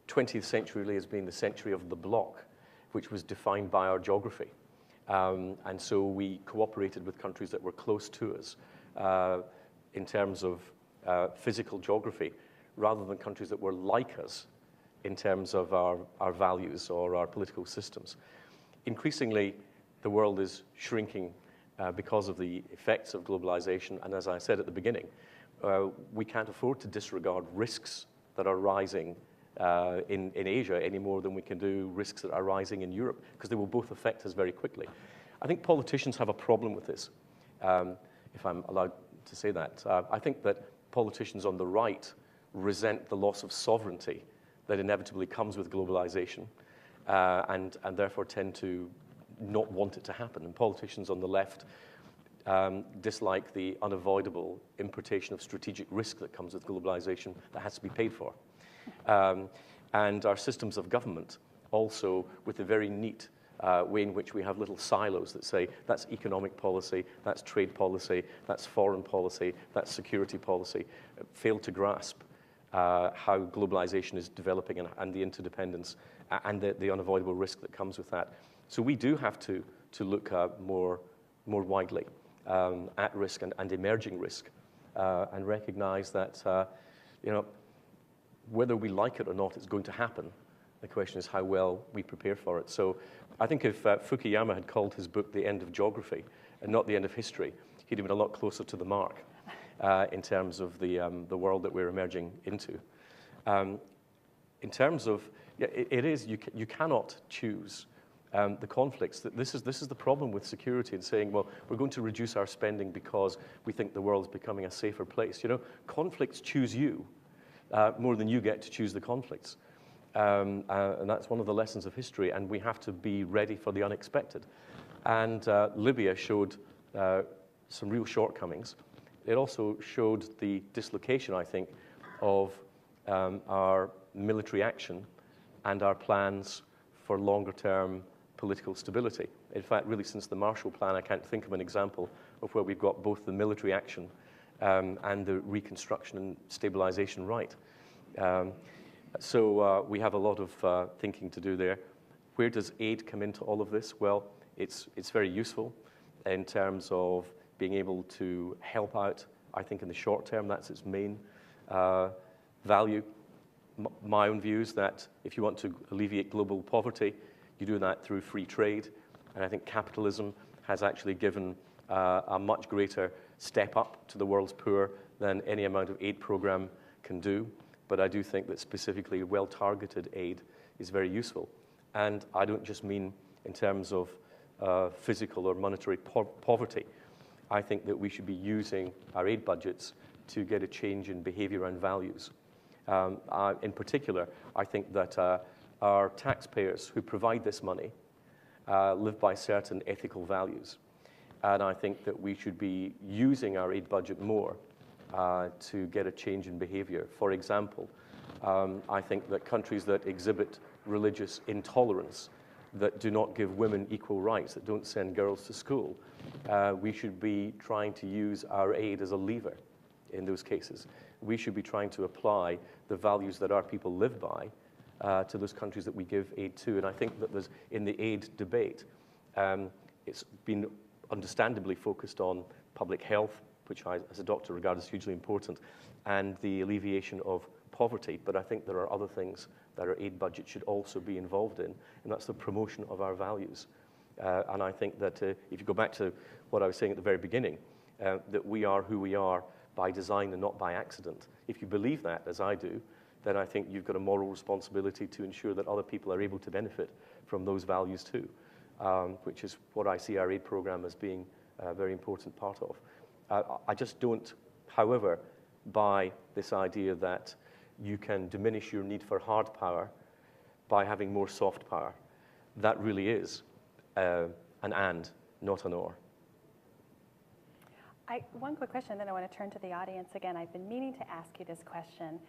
20th century really as being the century of the bloc, which was defined by our geography. And so we cooperated with countries that were close to us in terms of physical geography, rather than countries that were like us in terms of our values or our political systems. Increasingly, the world is shrinking because of the effects of globalization. And as I said at the beginning, we can't afford to disregard risks that are rising in Asia any more than we can do risks that are rising in Europe, because they will both affect us very quickly. I think politicians have a problem with this, if I'm allowed to say that. I think that politicians on the right resent the loss of sovereignty that inevitably comes with globalization, and therefore tend to not want it to happen. And politicians on the left dislike the unavoidable importation of strategic risk that comes with globalization that has to be paid for. And our systems of government also, with a very neat way in which we have little silos that say that's economic policy, that's trade policy, that's foreign policy, that's security policy, fail to grasp how globalization is developing and the interdependence and the unavoidable risk that comes with that. So we do have to look more widely at risk and emerging risk, and recognize that whether we like it or not, it's going to happen. The question is how well we prepare for it. So I think if Fukuyama had called his book The End of Geography and not The End of History, he'd have been a lot closer to the mark in terms of the world that we're emerging into. In terms of, you cannot choose the conflicts. This is the problem with security and saying, well, we're going to reduce our spending because we think the world's becoming a safer place. Conflicts choose you more than you get to choose the conflicts. And that's one of the lessons of history, and we have to be ready for the unexpected. And Libya showed some real shortcomings. It also showed the dislocation, I think, of our military action and our plans for longer-term political stability. In fact, really since the Marshall Plan, I can't think of an example of where we've got both the military action and the reconstruction and stabilization right. So we have a lot of thinking to do there. Where does aid come into all of this? Well, it's very useful in terms of being able to help out. I think in the short term, that's its main value. My own view is that if you want to alleviate global poverty, you do that through free trade. And I think capitalism has actually given a much greater step up to the world's poor than any amount of aid program can do. But I do think that specifically well-targeted aid is very useful. And I don't just mean in terms of physical or monetary poverty. I think that we should be using our aid budgets to get a change in behavior and values. In particular, I think that our taxpayers who provide this money live by certain ethical values. And I think that we should be using our aid budget more to get a change in behavior. For example, I think that countries that exhibit religious intolerance that do not give women equal rights, that don't send girls to school, we should be trying to use our aid as a lever in those cases. We should be trying to apply the values that our people live by to those countries that we give aid to. And I think that there's, in the aid debate, it's been understandably focused on public health, which I, as a doctor, regard as hugely important, and the alleviation of poverty. But I think there are other things that our aid budget should also be involved in, and that's the promotion of our values. And I think that if you go back to what I was saying at the very beginning, that we are who we are by design and not by accident. If you believe that, as I do, then I think you've got a moral responsibility to ensure that other people are able to benefit from those values too, which is what I see our aid program as being a very important part of. I just don't, however, buy this idea that you can diminish your need for hard power by having more soft power. That really is an and, not an or. One quick question, then I want to turn to the audience again. I've been meaning to ask you this question.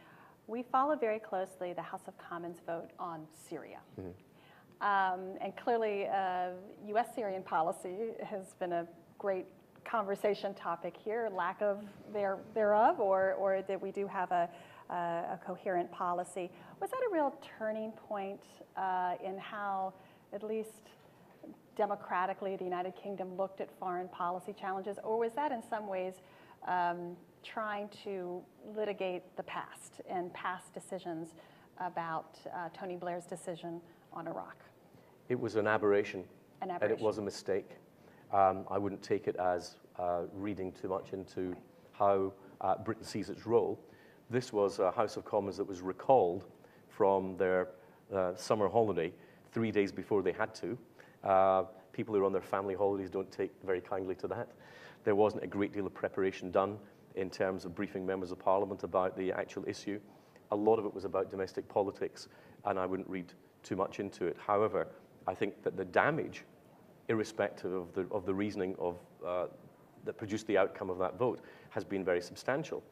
We followed very closely the House of Commons vote on Syria. Mm-hmm. And clearly, U.S.-Syrian policy has been a great conversation topic here, lack of thereof, or that we do have a coherent policy. Was that a real turning point in how, at least democratically, the United Kingdom looked at foreign policy challenges, or was that in some ways trying to litigate the past and past decisions about Tony Blair's decision on Iraq? It was an aberration. And it was a mistake. I wouldn't take it as reading too much into how Britain sees its role. This was a House of Commons that was recalled from their summer holiday 3 days before they had to. People who are on their family holidays don't take very kindly to that. There wasn't a great deal of preparation done in terms of briefing members of Parliament about the actual issue. A lot of it was about domestic politics, and I wouldn't read too much into it. However, I think that the damage, irrespective of the reasoning that produced the outcome of that vote, has been very substantial.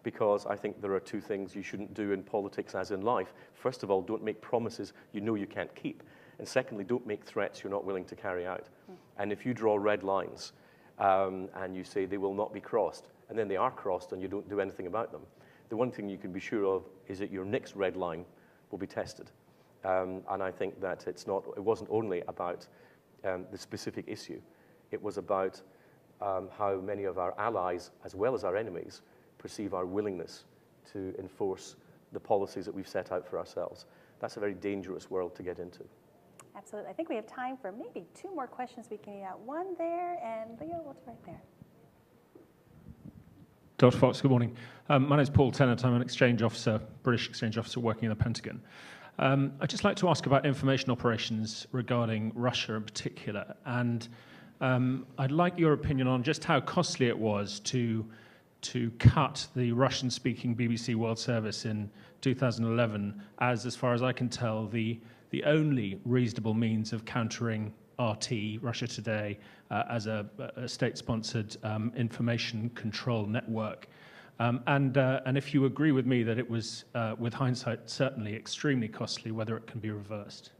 Because I think there are two things you shouldn't do in politics as in life. First of all, don't make promises you know you can't keep. And secondly, don't make threats you're not willing to carry out. And if you draw red lines and you say they will not be crossed, and then they are crossed and you don't do anything about them, the one thing you can be sure of is that your next red line will be tested. And I think that it wasn't only about the specific issue. It was about how many of our allies, as well as our enemies, perceive our willingness to enforce the policies that we've set out for ourselves. That's a very dangerous world to get into. Absolutely. I think we have time for maybe two more questions we can get out. One there, and Leo, what's right there? Dr. Fox, good morning. My name is Paul Tennant. I'm an exchange officer, British exchange officer working in the Pentagon. I'd just like to ask about information operations regarding Russia in particular. And I'd like your opinion on just how costly it was to cut the Russian-speaking BBC World Service in 2011 as far as I can tell, the only reasonable means of countering RT, Russia Today, as a state-sponsored information control network. And if you agree with me that it was, with hindsight, certainly extremely costly, whether it can be reversed.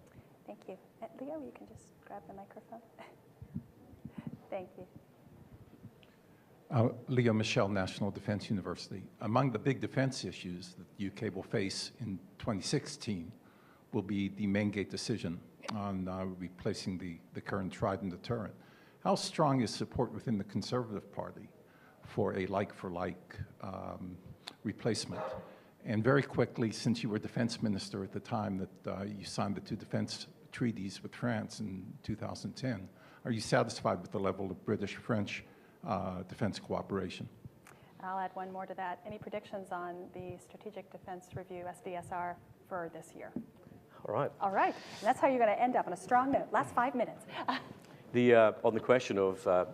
Thank you. Leo, you can just grab the microphone. Thank you. Leo Michel, National Defense University. Among the big defense issues that the UK will face in 2016 will be the main gate decision on replacing the current Trident deterrent. How strong is support within the Conservative Party for a like-for-like replacement? And very quickly, since you were defense minister at the time that you signed the two defense treaties with France in 2010, are you satisfied with the level of British-French defense cooperation? I'll add one more to that. Any predictions on the Strategic Defense Review, SDSR, for this year? All right. All right. And that's how you're going to end up on a strong note. Last 5 minutes. On the question of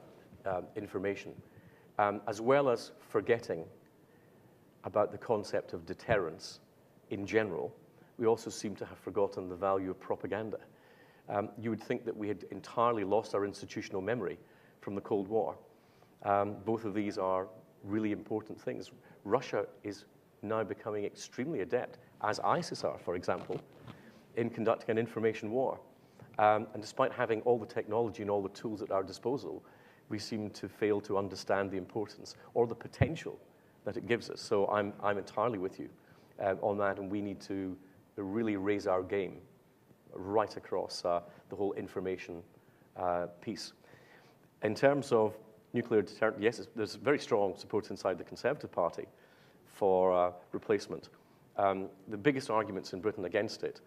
information, as well as forgetting about the concept of deterrence in general, we also seem to have forgotten the value of propaganda. You would think that we had entirely lost our institutional memory from the Cold War. Both of these are really important things. Russia is now becoming extremely adept, as ISIS are, for example, in conducting an information war. And despite having all the technology and all the tools at our disposal, we seem to fail to understand the importance or the potential that it gives us. So I'm entirely with you on that, and we need to really raise our game right across the whole information piece. In terms of nuclear deterrent, yes, there's very strong support inside the Conservative Party for replacement. The biggest arguments in Britain against it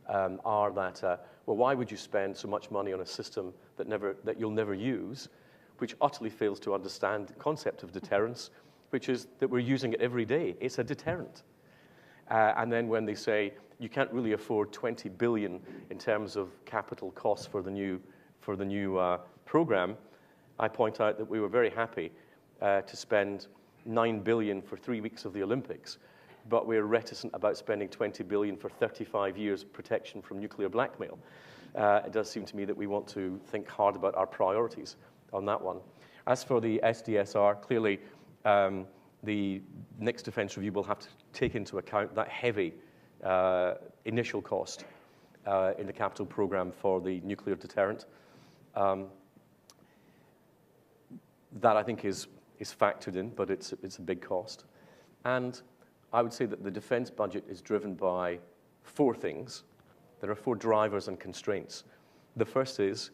are that, well, why would you spend so much money on a system that you'll never use, which utterly fails to understand the concept of deterrence, which is that we're using it every day. It's a deterrent. And then when they say you can't really afford 20 billion in terms of capital costs for the new program, I point out that we were very happy to spend 9 billion for 3 weeks of the Olympics, but we're reticent about spending 20 billion for 35 years protection from nuclear blackmail. It does seem to me that we want to think hard about our priorities on that one. As for the SDSR, clearly the next defence review will have to take into account that heavy initial cost in the capital programme for the nuclear deterrent. That I think is factored in, but it's a big cost. And I would say that the defence budget is driven by 4 things. There are 4 drivers and constraints. The first is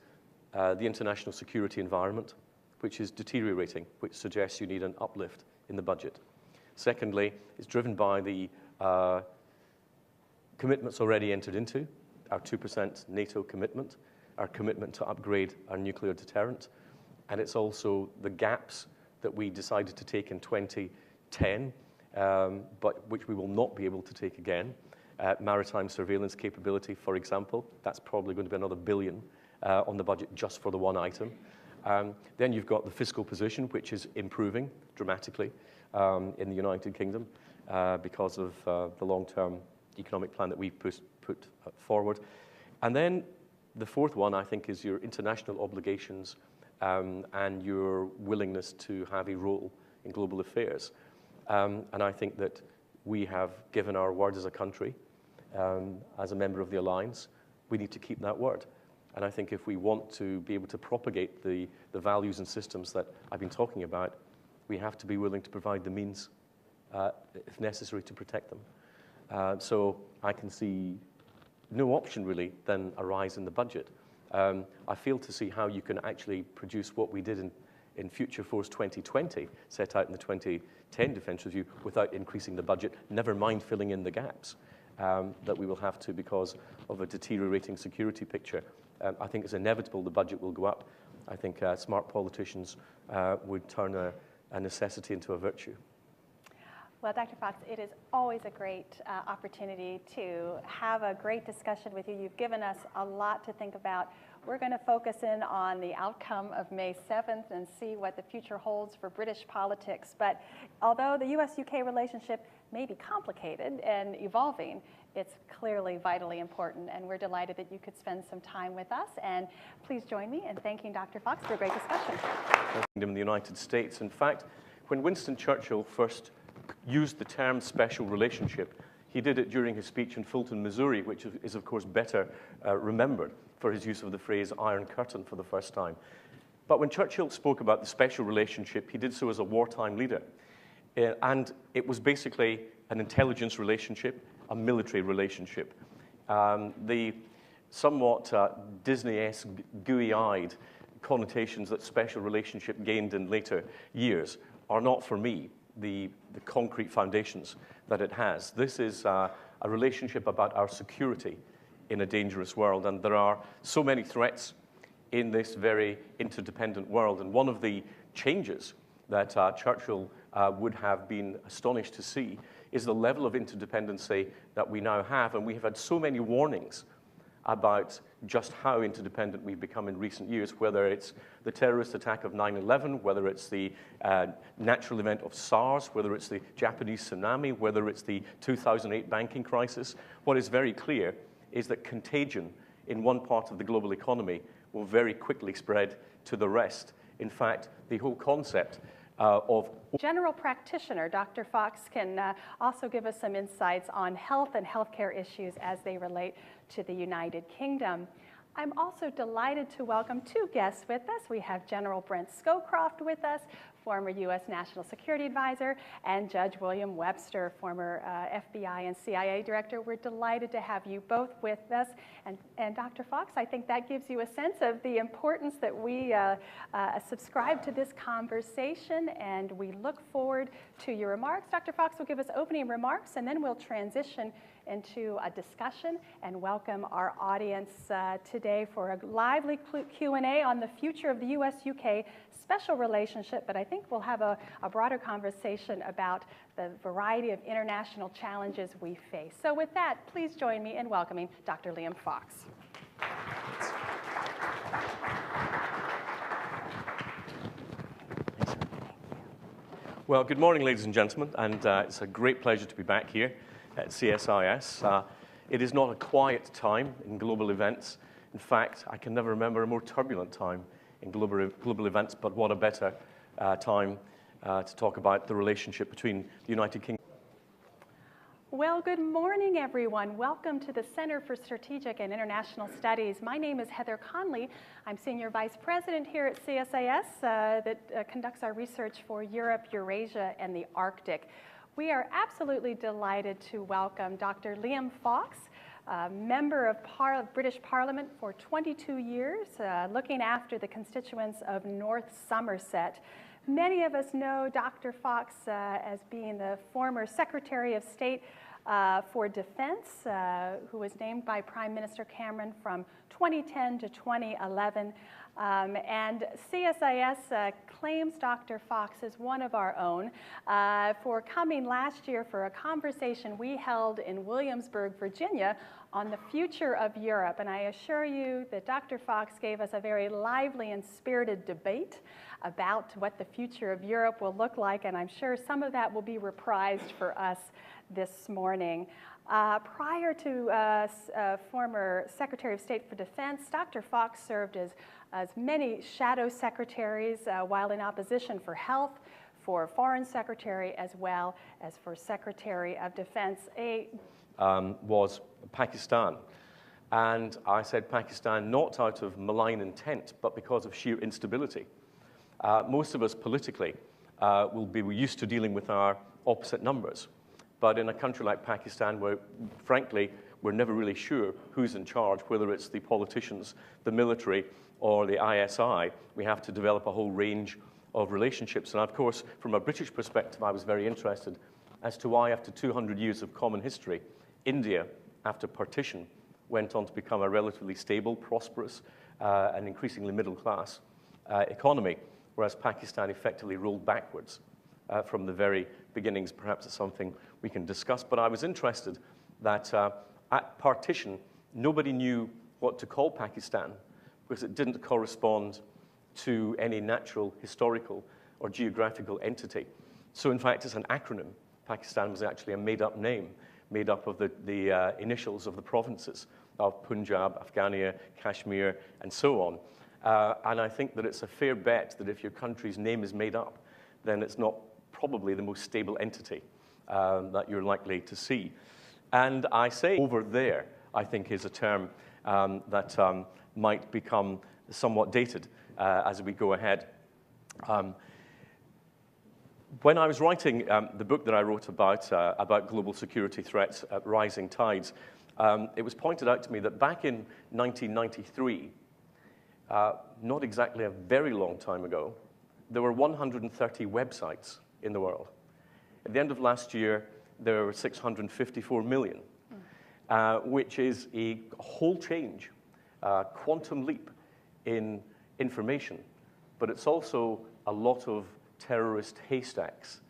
the international security environment, which is deteriorating, which suggests you need an uplift in the budget. Secondly, it's driven by the commitments already entered into, our 2% NATO commitment, our commitment to upgrade our nuclear deterrent, and it's also the gaps that we decided to take in 2010, but which we will not be able to take again. Maritime surveillance capability, for example, that's probably going to be another $1 billion on the budget just for the one item. Then you've got the fiscal position, which is improving dramatically in the United Kingdom because of the long-term economic plan that we've put forward. And then the fourth one, I think, is your international obligations and your willingness to have a role in global affairs. And I think that we have given our word as a country, as a member of the alliance. We need to keep that word. And I think if we want to be able to propagate the values and systems that I've been talking about, we have to be willing to provide the means, if necessary, to protect them. So I can see no option, really, than a rise in the budget. I fail to see how you can actually produce what we did in Future Force 2020, set out in the 2010 Defence Review, without increasing the budget, never mind filling in the gaps that we will have to because of a deteriorating security picture. I think it's inevitable the budget will go up. I think smart politicians would turn a necessity into a virtue. Well, Dr. Fox, it is always a great opportunity to have a great discussion with you. You've given us a lot to think about. We're going to focus in on the outcome of May 7th and see what the future holds for British politics. But although the US-UK relationship may be complicated and evolving, it's clearly vitally important, and we're delighted that you could spend some time with us. And please join me in thanking Dr. Fox for a great discussion. In the United States, in fact, when Winston Churchill first used the term special relationship, he did it during his speech in Fulton, Missouri, which is, of course, better remembered for his use of the phrase Iron Curtain for the first time. But when Churchill spoke about the special relationship, he did so as a wartime leader. And it was basically an intelligence relationship, a military relationship. The somewhat Disney-esque, gooey-eyed connotations that special relationship gained in later years are not, for me, the concrete foundations that it has. This is a relationship about our security in a dangerous world, and there are so many threats in this very interdependent world. And one of the changes that Churchill would have been astonished to see is the level of interdependency that we now have, and we have had so many warnings about just how interdependent we've become in recent years, whether it's the terrorist attack of 9/11, whether it's the natural event of SARS, whether it's the Japanese tsunami, whether it's the 2008 banking crisis. What is very clear is that contagion in one part of the global economy will very quickly spread to the rest. In fact, the whole concept of General practitioner Dr. Fox can also give us some insights on health and healthcare issues as they relate to the United Kingdom. I'm also delighted to welcome two guests with us. We have General Brent Scowcroft with us, former U.S. National Security Advisor, and Judge William Webster, former FBI and CIA Director. We're delighted to have you both with us. And Dr. Fox, I think that gives you a sense of the importance that we subscribe to this conversation, and we look forward to your remarks. Dr. Fox will give us opening remarks, and then we'll transition into a discussion and welcome our audience today for a lively Q&A on the future of the U.S.-UK special relationship, but I think we'll have a broader conversation about the variety of international challenges we face. So with that, please join me in welcoming Dr. Liam Fox. Well, good morning, ladies and gentlemen, and it's a great pleasure to be back here at CSIS. It is not a quiet time in global events. In fact, I can never remember a more turbulent time in global events, but what a better time to talk about the relationship between the United Kingdom. Well, good morning, everyone. Welcome to the Center for Strategic and International Studies. My name is Heather Conley. I'm Senior Vice President here at CSIS that conducts our research for Europe, Eurasia, and the Arctic. We are absolutely delighted to welcome Dr. Liam Fox, member of British Parliament for 22 years, looking after the constituents of North Somerset. Many of us know Dr. Fox as being the former Secretary of State for Defense, who was named by Prime Minister Cameron from 2010 to 2011. And CSIS claims Dr. Fox as one of our own for coming last year for a conversation we held in Williamsburg, Virginia, on the future of Europe. And I assure you that Dr. Fox gave us a very lively and spirited debate about what the future of Europe will look like, and I'm sure some of that will be reprised for us this morning. Prior to former Secretary of State for Defense, Dr. Fox served as many shadow secretaries while in opposition for health, for Foreign Secretary, as well as for Secretary of Defense. Was Pakistan. And I said Pakistan not out of malign intent, but because of sheer instability. Most of us politically will be used to dealing with our opposite numbers. But in a country like Pakistan, where, frankly, we're never really sure who's in charge, whether it's the politicians, the military, or the ISI, we have to develop a whole range of relationships. And of course, from a British perspective, I was very interested as to why, after 200 years of common history, India, after partition, went on to become a relatively stable, prosperous, and increasingly middle-class economy, whereas Pakistan effectively rolled backwards from the very beginnings. Perhaps it's something we can discuss. But I was interested that at partition, nobody knew what to call Pakistan because it didn't correspond to any natural, historical, or geographical entity. So in fact, it's an acronym. Pakistan was actually a made-up name, made up of the initials of the provinces of Punjab, Afghania, Kashmir, and so on. And I think that it's a fair bet that if your country's name is made up, then it's not probably the most stable entity that you're likely to see. And I say over there, I think, is a term that might become somewhat dated as we go ahead. When I was writing the book that I wrote about global security threats at rising tides, it was pointed out to me that back in 1993, not exactly a very long time ago, there were 130 websites in the world. At the end of last year, there were 654 million, which is a whole change, quantum leap in information. But it's also a lot of terrorist haystacks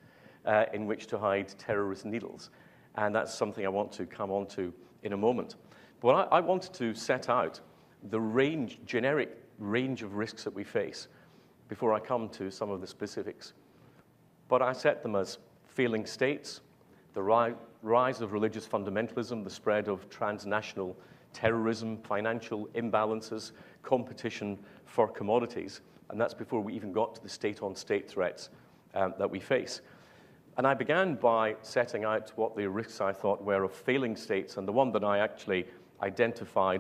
in which to hide terrorist needles. And that's something I want to come on to in a moment. But I wanted to set out the generic range of risks that we face before I come to some of the specifics. But I set them as failing states, the rise of religious fundamentalism, the spread of transnational terrorism, financial imbalances, competition for commodities. And that's before we even got to the state-on-state threats that we face. And I began by setting out what the risks I thought were of failing states, and the one that I actually identified